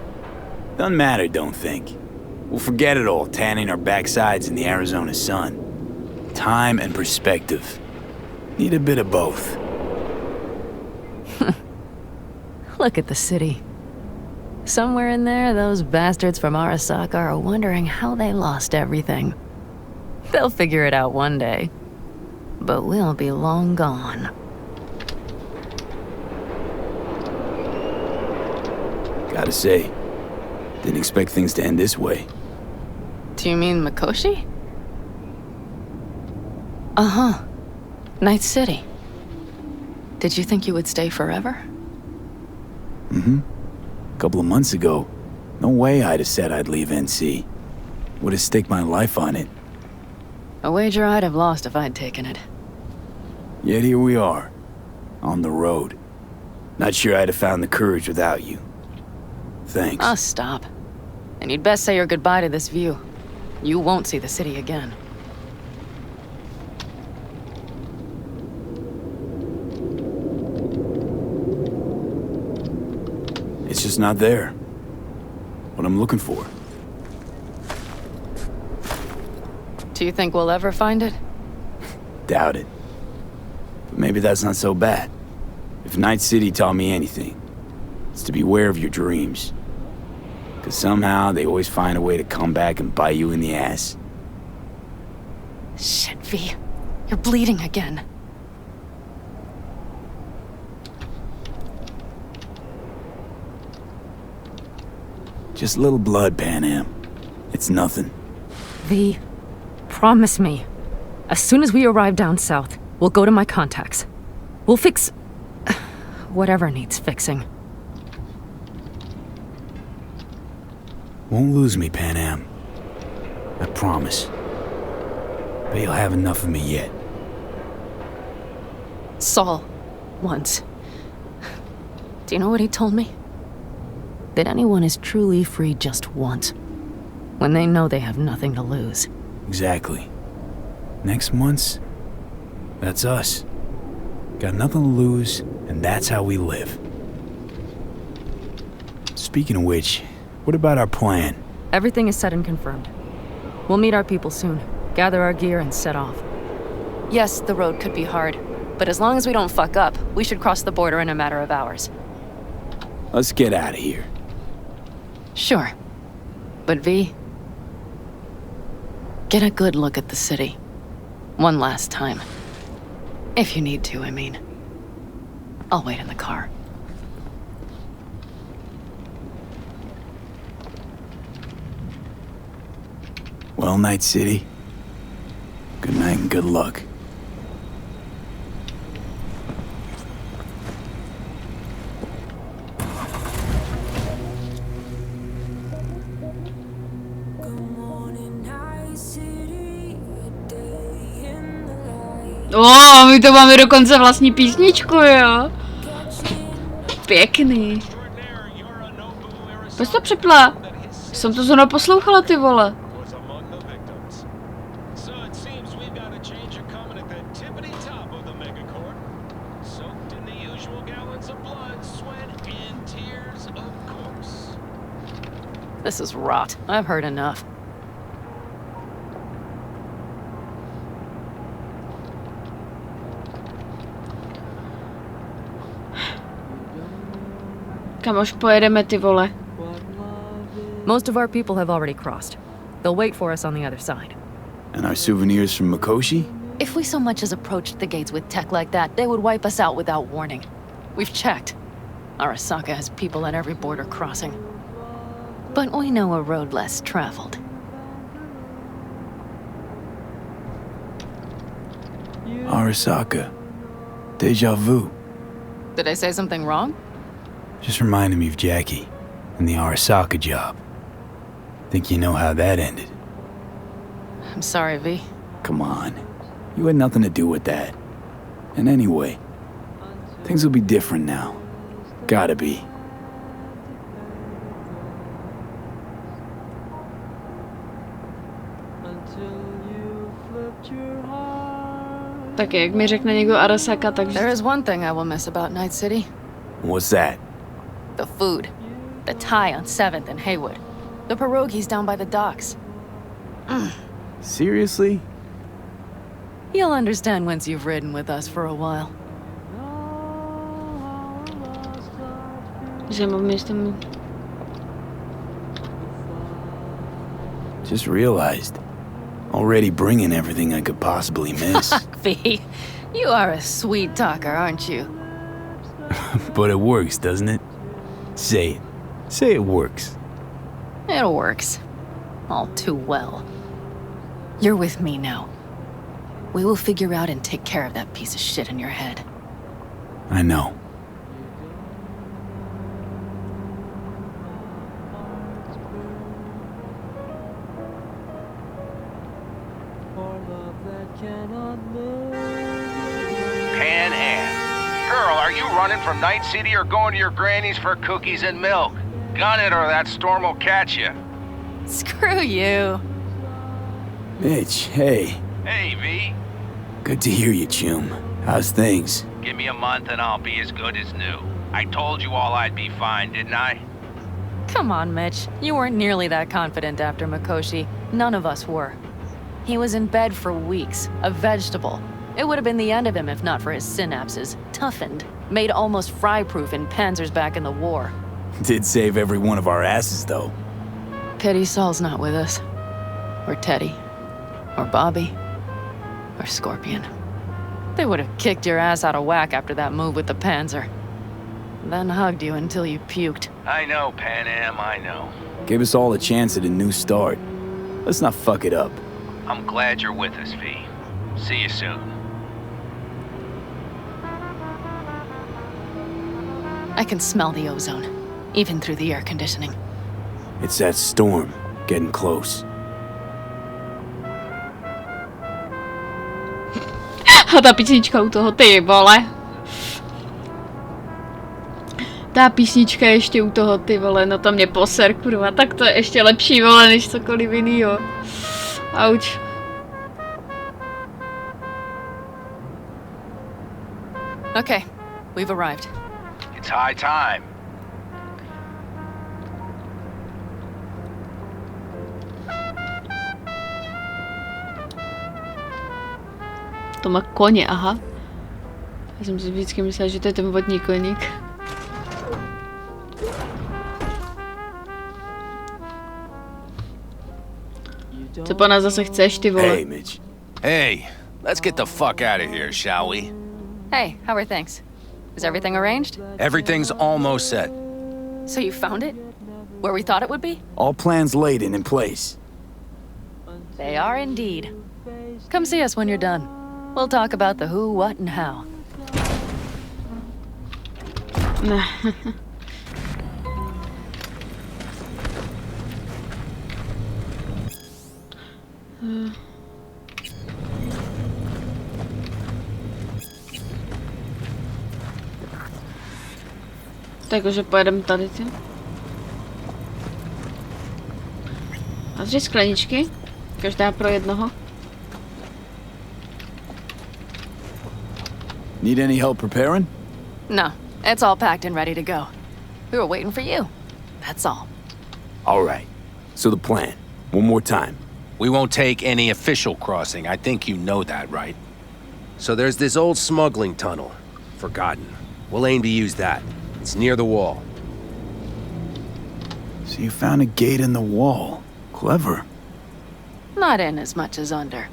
Doesn't matter, don't think. We'll forget it all, tanning our backsides in the Arizona sun. Time and perspective. Need a bit of both. Look at the city. Somewhere in there, those bastards from Arasaka are wondering how they lost everything. They'll figure it out one day. But we'll be long gone. Gotta say, didn't expect things to end this way. Do you mean Mikoshi? Uh-huh. Night City. Did you think you would stay forever? Mm-hmm. A couple of months ago, no way I'd have said I'd leave NC. Would have staked my life on it. A wager I'd have lost if I'd taken it. Yet here we are, on the road. Not sure I'd have found the courage without you. Thanks. Oh, stop. And you'd best say your goodbye to this view. You won't see the city again. just not there. What I'm looking for. Do you think we'll ever find it? Doubt it. But maybe that's not so bad. If Night City taught me anything, it's to beware of your dreams. Because somehow they always find a way to come back and bite you in the ass. Shit, V. You're bleeding again. Just a little blood, Pan Am. It's nothing. V, promise me. As soon as we arrive down south, we'll go to my contacts. We'll fix... whatever needs fixing. Won't lose me, Pan Am. I promise. But you'll have enough of me yet. Saul, once. Do you know what he told me? That anyone is truly free just once. When they know they have nothing to lose. Exactly. Next month's, that's us. Got nothing to lose, and that's how we live. Speaking of which, what about our plan? Everything is set and confirmed. We'll meet our people soon, gather our gear, and set off. Yes, the road could be hard, but as long as we don't fuck up, we should cross the border in a matter of hours. Let's get out of here. Sure. But V, get a good look at the city. One last time. If you need to, I mean. I'll wait in the car. Well, Night City. Good night and good luck. My to máme dokonce vlastní písničku, jo. Pěkný. Proč to přepla? Jsem to zrovna poslouchala, ty vole. This is rot. I've heard enough. Kam už pojedeme, ty vole? Most of our people have already crossed. They'll wait for us on the other side. And our souvenirs from Mikoshi? If we so much as approached the gates with tech like that, they would wipe us out without warning. We've checked. Arasaka has people at every border crossing. But we know a road less traveled. Arasaka. Deja vu. Did I say something wrong? Just reminded me of Jackie and the Arasaka job. Think you know how that ended? I'm sorry, V. Come on. You had nothing to do with that. And anyway, things will be different now. Gotta be. Tak jak mi řekne někdo Arasaka, takže... There is one thing I will miss about Night City. What's that? The food. The Thai on 7th and Haywood. The pierogies down by the docks. Seriously? You'll understand once you've ridden with us for a while. Just realized. Already bringing everything I could possibly miss. V, you are a sweet talker, aren't you? But it works, doesn't it? Say it. Say it works. It works. All too well. You're with me now. We will figure out and take care of that piece of shit in your head. I know. Pan Am. Girl, are you running from Night City or going to your granny's for cookies and milk? Gun it or that storm will catch you. Screw you. Mitch, hey. Hey, V. Good to hear you, chum. How's things? Give me a month and I'll be as good as new. I told you all I'd be fine, didn't I? Come on, Mitch. You weren't nearly that confident after Mikoshi. None of us were. He was in bed for weeks, a vegetable. It would have been the end of him if not for his synapses. Toughened, made almost fry-proof in panzers back in the war. Did save every one of our asses, though. Pity Saul's not with us. Or Teddy. Or Bobby. Or Scorpion. They would have kicked your ass out of whack after that move with the Panzer. Then hugged you until you puked. I know, Pan Am, I know. Gave us all a chance at a new start. Let's not fuck it up. I'm glad you're with us, V. See you soon. I can smell the ozone, even through the air conditioning. It's that storm, getting close. A ta písnička u toho, ty vole. Ta písnička ještě u toho, ty vole, no to mě poser, kurva, tak to je ještě lepší, vole, než cokoliv jinýho. Auč. Okay, we've arrived. It's high time. To má koně, aha. Já jsem si vždycky myslela, že to je ten vodní koník. Co po nás zase chceš, ty vole? Hey, Mitch. Hey, let's get the fuck out of here, shall we? Hey, how are things? Is everything arranged? Everything's almost set. So you found it? Where we thought it would be? All plans laid and in place. They are indeed. Come see us when you're done. We'll talk about the who, what, and how. Takže pojedeme tady, ty. A 3 skleničky. Každá pro jednoho. Need any help preparing? No, it's all packed and ready to go. We were waiting for you. That's all. All right. So the plan. One more time. We won't take any official crossing. I think you know that, right? So there's this old smuggling tunnel. Forgotten. We'll aim to use that. It's near the wall. So you found a gate in the wall. Clever. Not in as much as under.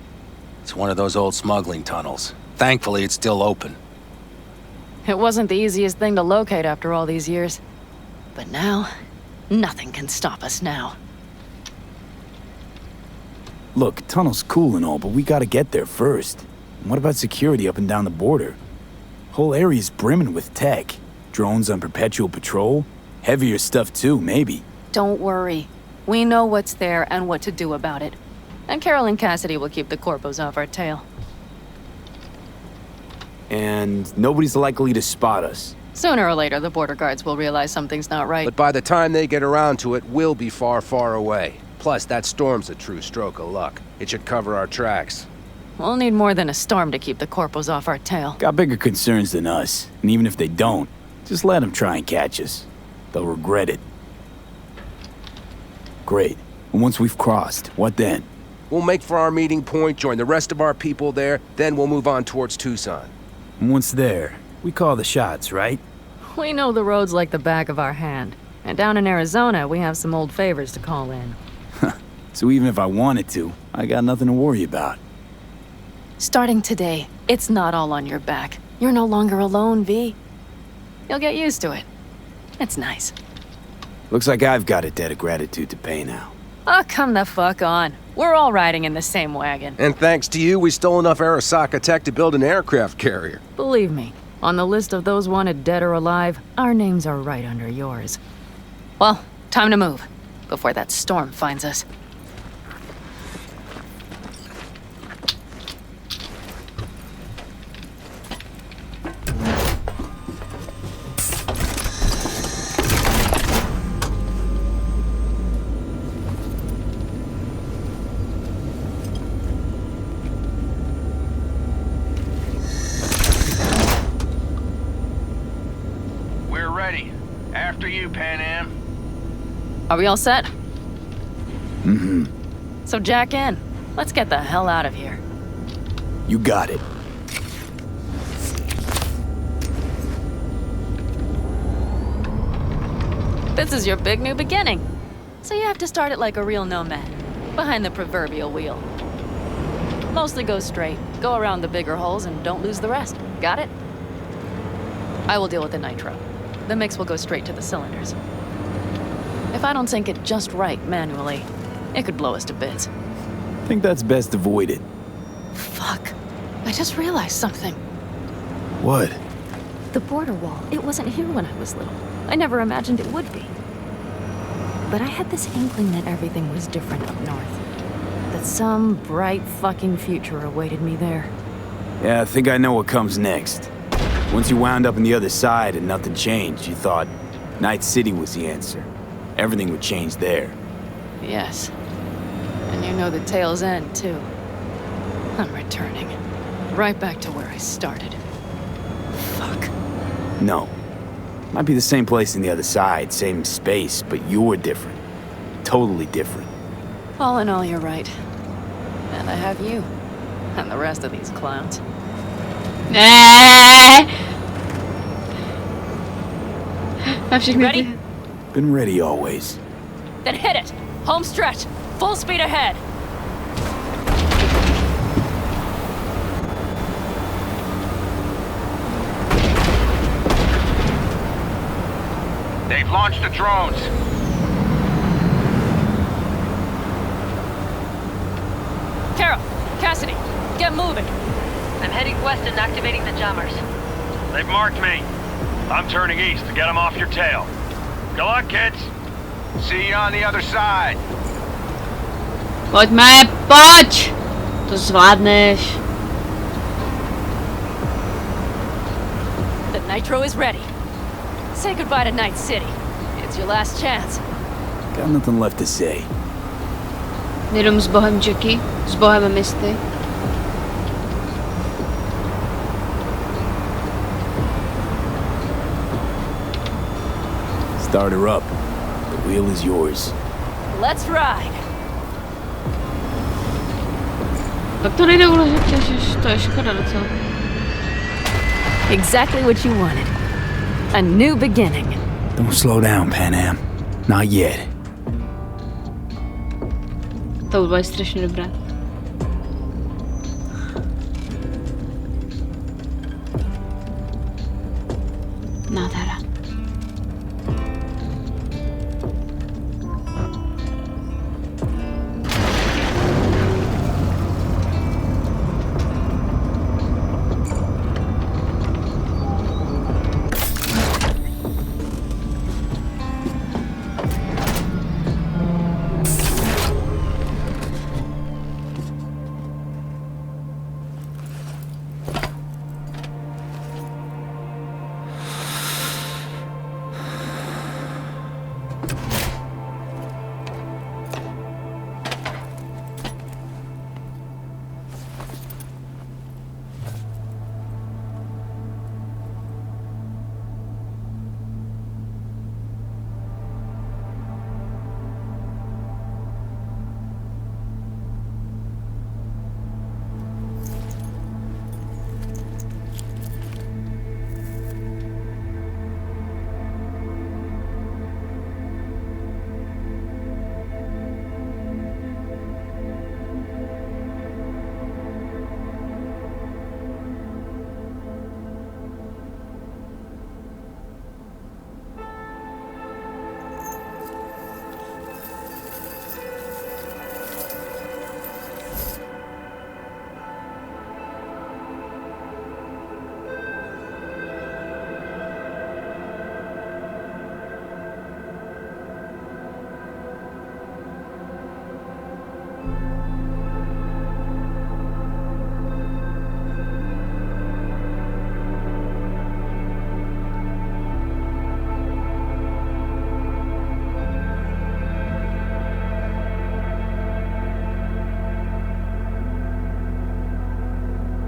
It's one of those old smuggling tunnels. Thankfully, it's still open. It wasn't the easiest thing to locate after all these years. But now, nothing can stop us now. Look, tunnel's cool and all, but we gotta get there first. And what about security up and down the border? Whole area's brimming with tech. Drones on perpetual patrol. Heavier stuff too, maybe. Don't worry. We know what's there and what to do about it. And Carol and Cassidy will keep the corpos off our tail. And nobody's likely to spot us. Sooner or later, the border guards will realize something's not right. But by the time they get around to it, we'll be far, far away. Plus, that storm's a true stroke of luck. It should cover our tracks. We'll need more than a storm to keep the corpos off our tail. Got bigger concerns than us. And even if they don't, just let them try and catch us. They'll regret it. Great. And once we've crossed, what then? We'll make for our meeting point, join the rest of our people there, then we'll move on towards Tucson. And once there, we call the shots, right? We know the roads like the back of our hand. And down in Arizona, we have some old favors to call in. So even if I wanted to, I got nothing to worry about. Starting today, it's not all on your back. You're no longer alone, V. You'll get used to it. It's nice. Looks like I've got a debt of gratitude to pay now. Oh, come the fuck on. We're all riding in the same wagon. And thanks to you, we stole enough Arasaka tech to build an aircraft carrier. Believe me, on the list of those wanted dead or alive, our names are right under yours. Well, time to move, before that storm finds us. We're ready. After you, Pan Am. Are we all set? Mm-hmm. So jack in. Let's get the hell out of here. You got it. This is your big new beginning. So you have to start it like a real nomad, behind the proverbial wheel. Mostly go straight, go around the bigger holes, and don't lose the rest. Got it? I will deal with the nitro. The mix will go straight to the cylinders. If I don't sync it just right manually, it could blow us to bits. I think that's best avoided. Fuck. I just realized something. What? The border wall, it wasn't here when I was little. I never imagined it would be. But I had this inkling that everything was different up north. That some bright fucking future awaited me there. Yeah, I think I know what comes next. Once you wound up on the other side and nothing changed, you thought Night City was the answer. Everything would change there. Yes. And you know the tale's end, too. I'm returning. Right back to where I started. Fuck. No. Might be the same place on the other side, same space, but you're different. Totally different. All in all, you're right. And I have you. And the rest of these clowns. Ready? Been ready always. Then hit it! Home stretch! Full speed ahead! They've launched the drones. Carol, Cassidy, get moving. I'm heading west and activating the jammers. They've marked me. I'm turning east to get them off your tail. Good luck, kids. See you on the other side. Pojďme, pojď! To zvládneš. The nitro is ready. Say goodbye to Night City. It's your last chance. Got nothing left to say. Jenom s Bohem, Jackie. S Bohem, Misty. Start her up. The wheel is yours. Let's ride. Tak to nejde uložit, to je škoda docela. Exactly what you wanted. A new beginning. Don't slow down, Pan Am. Not yet. To bylo strašně dobré. Nádhera.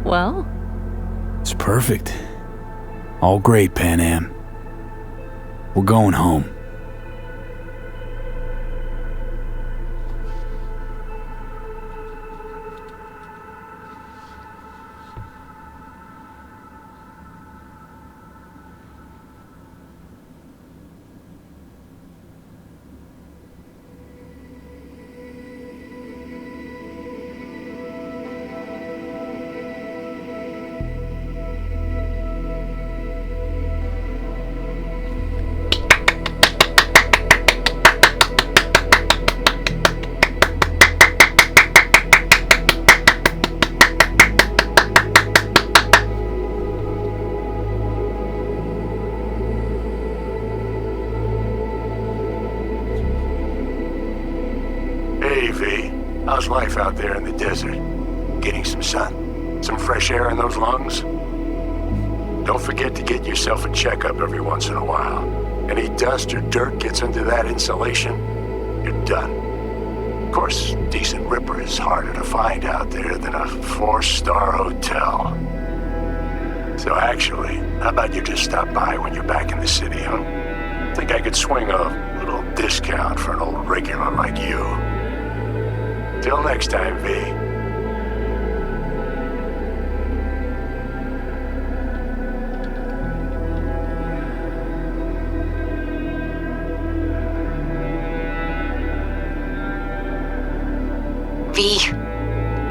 Well? It's perfect. All great, Pan Am. We're going home. V, how's life out there in the desert? Getting some sun? Some fresh air in those lungs? Don't forget to get yourself a checkup every once in a while. Any dust or dirt gets into that insulation, you're done. Of course, decent ripper is harder to find out there than a 4-star hotel. So actually, how about you just stop by when you're back in the city, huh? Think I could swing a little discount for an old regular like you. Till next time, V.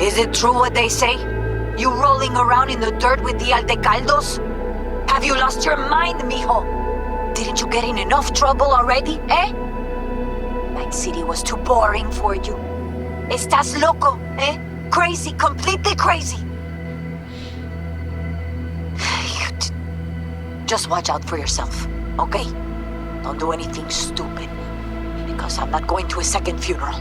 Is it true what they say? You rolling around in the dirt with the Aldecaldos? Have you lost your mind, mijo? Didn't you get in enough trouble already, eh? Night City was too boring for you. Estás loco, eh? Crazy, completely crazy. Just watch out for yourself, okay? Don't do anything stupid, because I'm not going to a second funeral.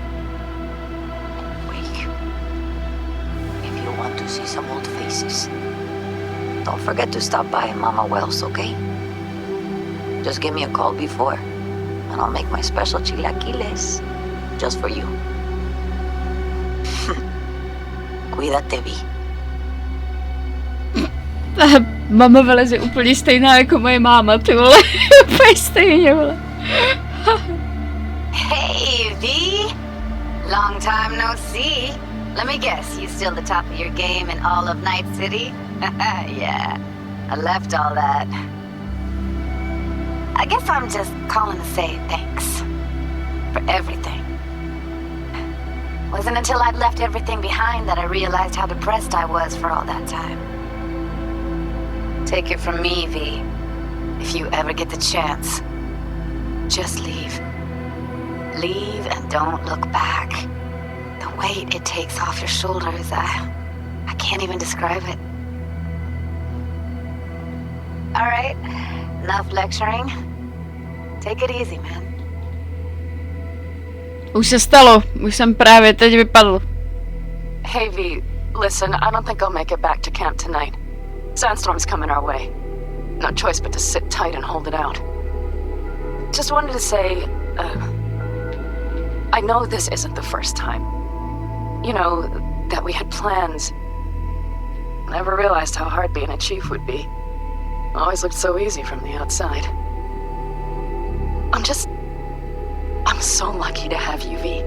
Want to see some old faces. Don't forget to stop by Mama Wells, okay? Just give me a call before, and I'll make my special chilaquiles just for you. Cuídate, Vi. Mama Wells je úplně stejná jako moje máma, ty vole. Úplně stejně, vole. Hey, V. Long time no see. Let me guess, you still the top of your game in all of Night City? Yeah, I left all that. I guess I'm just calling to say thanks for everything. Wasn't until I'd left everything behind that I realized how depressed I was for all that time. Take it from me, V. If you ever get the chance, just leave. Leave and don't look back. The weight it takes off your shoulders, I can't even describe it. All right, enough lecturing. Take it easy, man. Už se stalo, už jsem právě teď vypadl. Hey V, listen, I don't think I'll make it back to camp tonight. Sandstorm's coming our way. No choice but to sit tight and hold it out. Just wanted to say, I know this isn't the first time. You know, that we had plans. Never realized how hard being a chief would be. Always looked so easy from the outside. I'm so lucky to have you, V.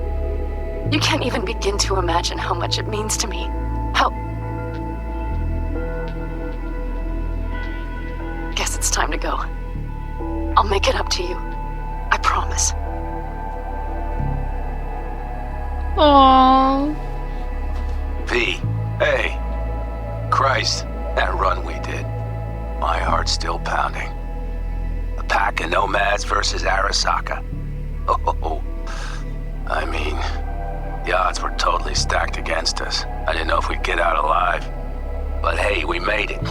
You can't even begin to imagine how much it means to me. Guess it's time to go. I'll make it up to you. I promise. Aww. V, hey. Christ, that run we did. My heart's still pounding. A pack of nomads versus Arasaka. Oh, I mean, the odds were totally stacked against us. I didn't know if we'd get out alive. But hey, we made it.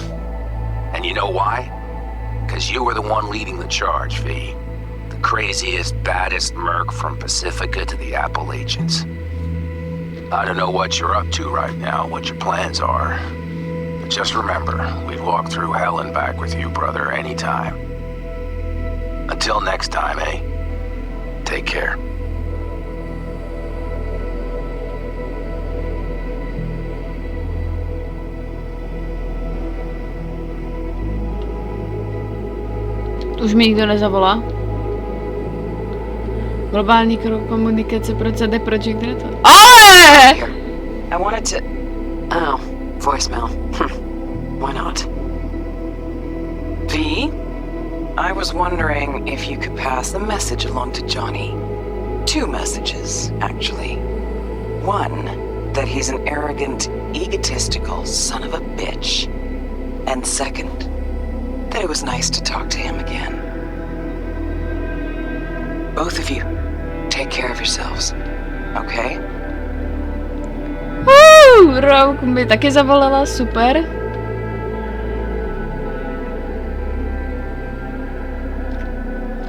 And you know why? Because you were the one leading the charge, V. The craziest, baddest merc from Pacifica to the Appalachians. I don't know what you're up to right now, what your plans are. But just remember, we'd walk through hell and back with you, brother, anytime. Until next time, eh? Take care. Už mi nikdo nezavolá. Globální komunikace pro CD Projekt Red. Ale! I wanted to... Oh, voicemail. Why not? V? I was wondering if you could pass the message along to Johnny. 2 messages, actually. One, that he's an arrogant, egotistical son of a bitch. And second, that it was nice to talk to him again. Both of you, take care of yourselves, okay? Rouk mi taky zavolala, super.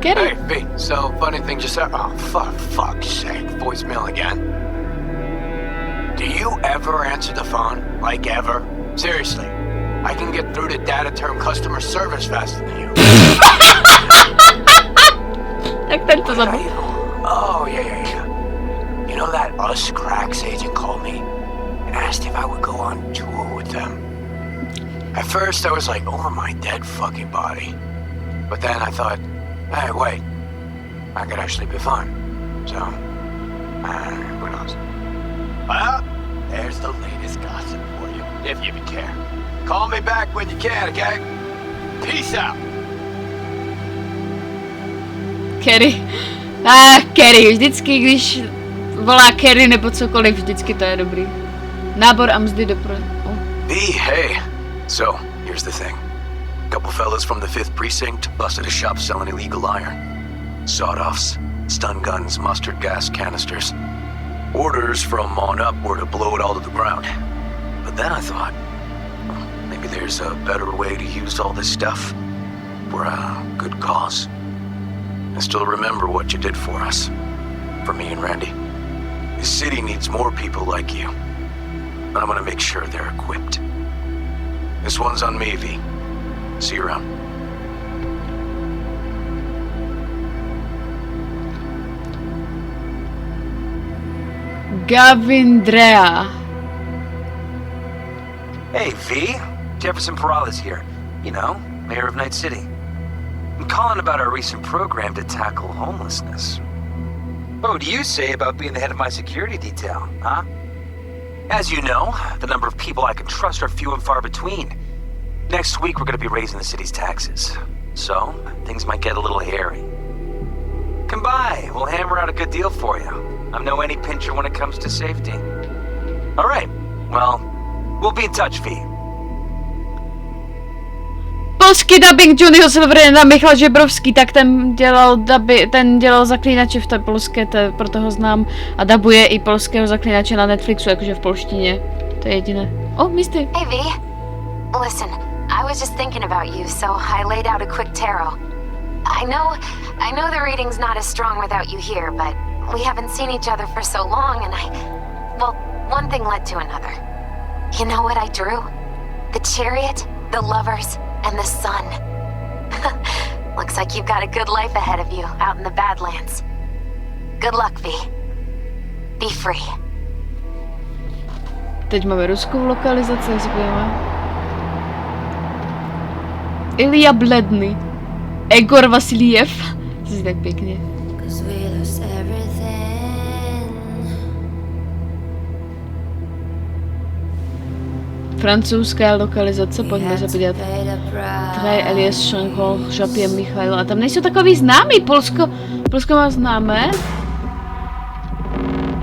Hey, V, so funny thing just said. Oh, fuck's sake, voicemail again. Do you ever answer the phone? Like ever? Seriously. I can get through to data term customer service faster than you. Jak ten to zabil? Oh, yeah. You know that Us Cracks agent called me and asked if I would go on tour with them. At first, I was like, over my dead fucking body. But then I thought, hey, wait, I could actually be fun. So, who knows? Well, there's the latest gossip for you, if you care. Call me back when you can, okay? Peace out. Kerry. Kerry, vždycky, když volá Kerry nebo cokoliv, vždycky to je dobrý. Nábor a mzdy do Hey. So, here's the thing. A couple fellas from the 5th Precinct busted a shop selling illegal iron. Sawed-offs, stun guns, mustard gas canisters. Orders from on up were to blow it all to the ground. But then I thought, well, maybe there's a better way to use all this stuff for a good cause. I still remember what you did for us. For me and Randy. The city needs more people like you. And I'm gonna make sure they're equipped. This one's on me, V. See you around. Gavindrea. Hey, V. Jefferson Peralta's here. You know, mayor of Night City. I'm calling about our recent program to tackle homelessness. What do you say about being the head of my security detail, huh? As you know, the number of people I can trust are few and far between. Next week, we're going to be raising the city's taxes. So, things might get a little hairy. Come by. We'll hammer out a good deal for you. I'm no any pincher when it comes to safety. All right. Well, we'll be in touch, V. Polský dubbing Johnnyho Silverhanda Michal Žebrovský, tak ten dělal zaklínače v té polské, proto ho znám. A dabuje i polského zaklínače na Netflixu, jakože v polštině. To je jediné. Misty. Hey V. Listen, I was just thinking about you, so I laid out a quick tarot. I know the reading's not as strong without you here, but we haven't seen each other for so long, and one thing led to another. You know what I drew? The chariot, the lovers, and the sun. Looks like you've got a good life ahead of you out in the Badlands. Good luck, V. Be free. Teď máme ruskou lokalizaci, jak říkáme. Ilja Bledny. Egor Vasiliev. Jsi tak pěkně. Francouzská lokalizace, pojďme se podívat. Traj Elias Šanko, Žapě Michail. A tam nejsou takový známý. Polsko má známé.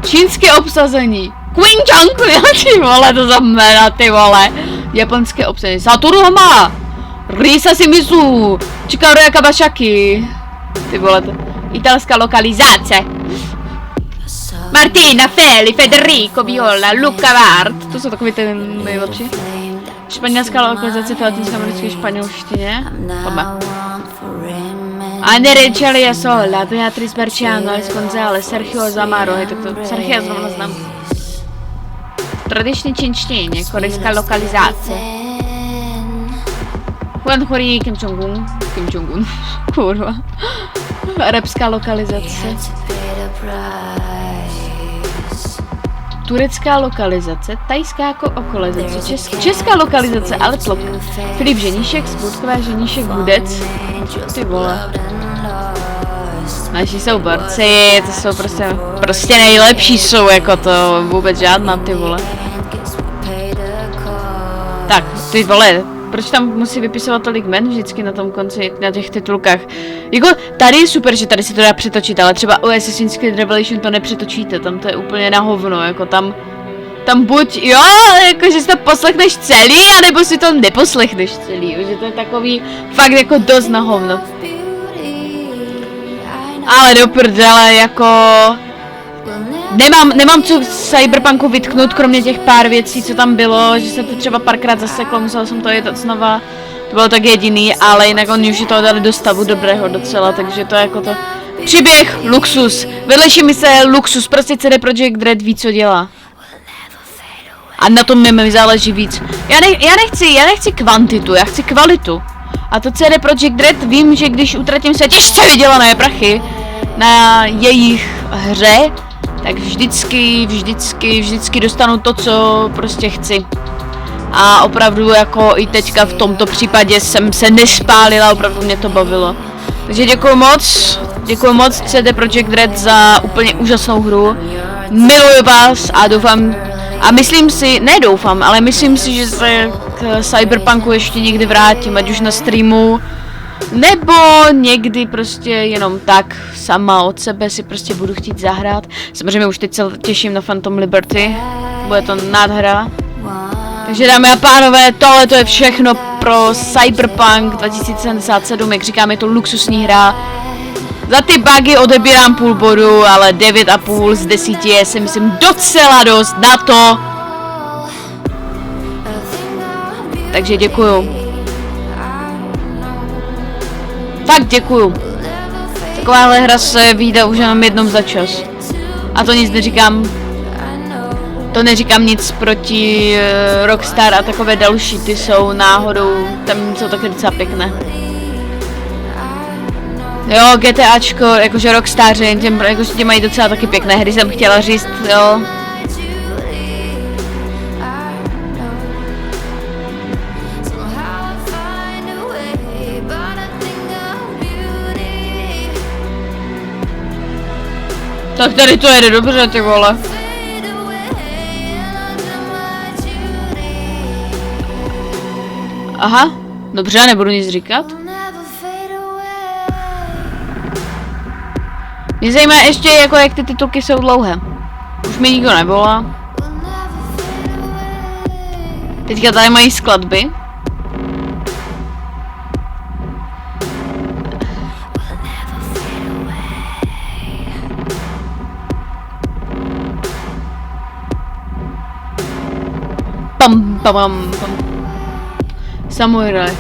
Čínské obsazení. Quinjanku, ty vole, to za jména, ty vole. Japonské obsazení. Satoru má. Risa Shimizu. Chikaru Yakabashaki. Ty vole, to. Italská lokalizace. Martina, Feli, Federico, Viola, Luca Vart. To jsou takový ten nejlepší. Španělská lokalizace v latinskoamerické španělštině. Pojďme. Anne Rechalia Sola, Beatriz Barciano, Alex González, Sergio Zamaro. Hej, tak to Sergio zrovna znám. Tradiční čínštině, korejská lokalizace. Juan Hori, Kim Jong-un. Kurva. Arabská lokalizace. Turecká lokalizace, tajská lokalizace, česká lokalizace, ale plok. Filip Ženíšek, Sputková Ženíšek, Hudec. Ty vole. Naši jsou borci, to jsou prostě nejlepší jsou, jako to vůbec žádná, ty vole. Tak, ty vole, proč tam musí vypisovat tolik jmen vždycky na tom konci, na těch titulkách? Jako, tady je super, že tady si to dá přetočit, ale třeba u Assassin's Creed Revelation to nepřetočíte, tam to je úplně na hovno, jako tam buď, jo, jako, že si to poslechneš celý, anebo si to neposlechneš celý, že to je takový fakt jako dost na hovno. Ale do prdele, jako... Nemám co Cyberpunku vytknout, kromě těch pár věcí, co tam bylo, že se to třeba párkrát zaseklo, musela jsem to jet znova, to bylo tak jediný, ale jinak oni už to dali do stavu dobrého docela, takže to je jako to... Příběh, luxus, vedlejší mise, luxus, prostě CD Projekt Red ví, co dělá. A na tom mi záleží víc. Já nechci kvantitu, já chci kvalitu. A to CD Projekt Red vím, že když utratím své těžce vydělané prachy na jejich hře, tak vždycky dostanu to, co prostě chci. A opravdu jako i teďka v tomto případě jsem se nespálila, opravdu mě to bavilo. Takže děkuji moc CD Projekt Red za úplně úžasnou hru. Miluji vás a doufám, a myslím si, ale myslím si, že se k Cyberpunku ještě někdy vrátím, ať už na streamu, nebo někdy prostě jenom tak, sama od sebe si prostě budu chtít zahrát. Samozřejmě už teď se těším na Phantom Liberty, bude to nádhera. Takže dámy a pánové, tohle to je všechno pro Cyberpunk 2077, jak říkám, je to luxusní hra. Za ty bugy odebírám půl bodu, ale 9,5 z 10 je, si myslím, docela dost na to. Takže děkuju. Fakt děkuju. Takováhle hra se vyjde už jenom jednou za čas. A to nic neříkám. To neříkám nic proti Rockstar a takové další, ty jsou náhodou, tam jsou taky docela pěkné. Jo, GTAčko, jakože Rockstáři, jakože ti mají docela taky pěkné hry, jsem chtěla říct, jo. Tak tady to jede dobře, ty vole. Aha, dobře, nebudu nic říkat. Mě zajímá ještě, jako jak ty titulky jsou dlouhé. Už mi nikdo nevolá. Teďka tady mají skladby. Pam, pam, pam, pam. Samurai.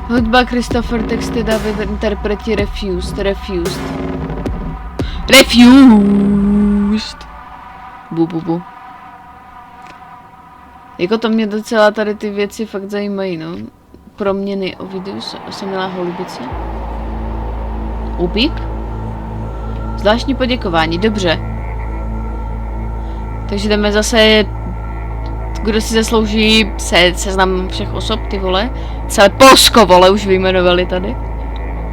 Hudba Christopher, texty David, interpreti Refused. Bu. Jako to mě docela tady ty věci fakt zajímají, no. Proměny Ovidius, osamělá holubice. Ubík? Zvláštní poděkování, dobře. Takže jdeme zase, kdo si zaslouží seznam všech osob, ty vole. Celé Polsko, vole, už vyjmenovali tady.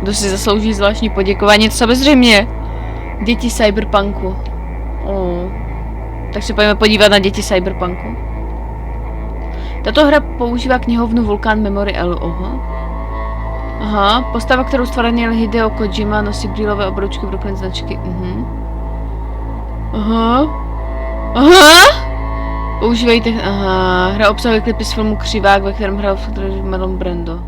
Kdo si zaslouží zvláštní poděkování, to samozřejmě. Děti Cyberpunku. Tak se pojďme podívat na děti Cyberpunku. Tato hra používá knihovnu Vulkan Memory L. Aha, postava, kterou stvarnil Hideo Kojima, nosí brýlové obroučky v rukou značky. Aha. Používají hra obsahuje klipy z filmu Křivák, ve kterém hrál Marlon Brando.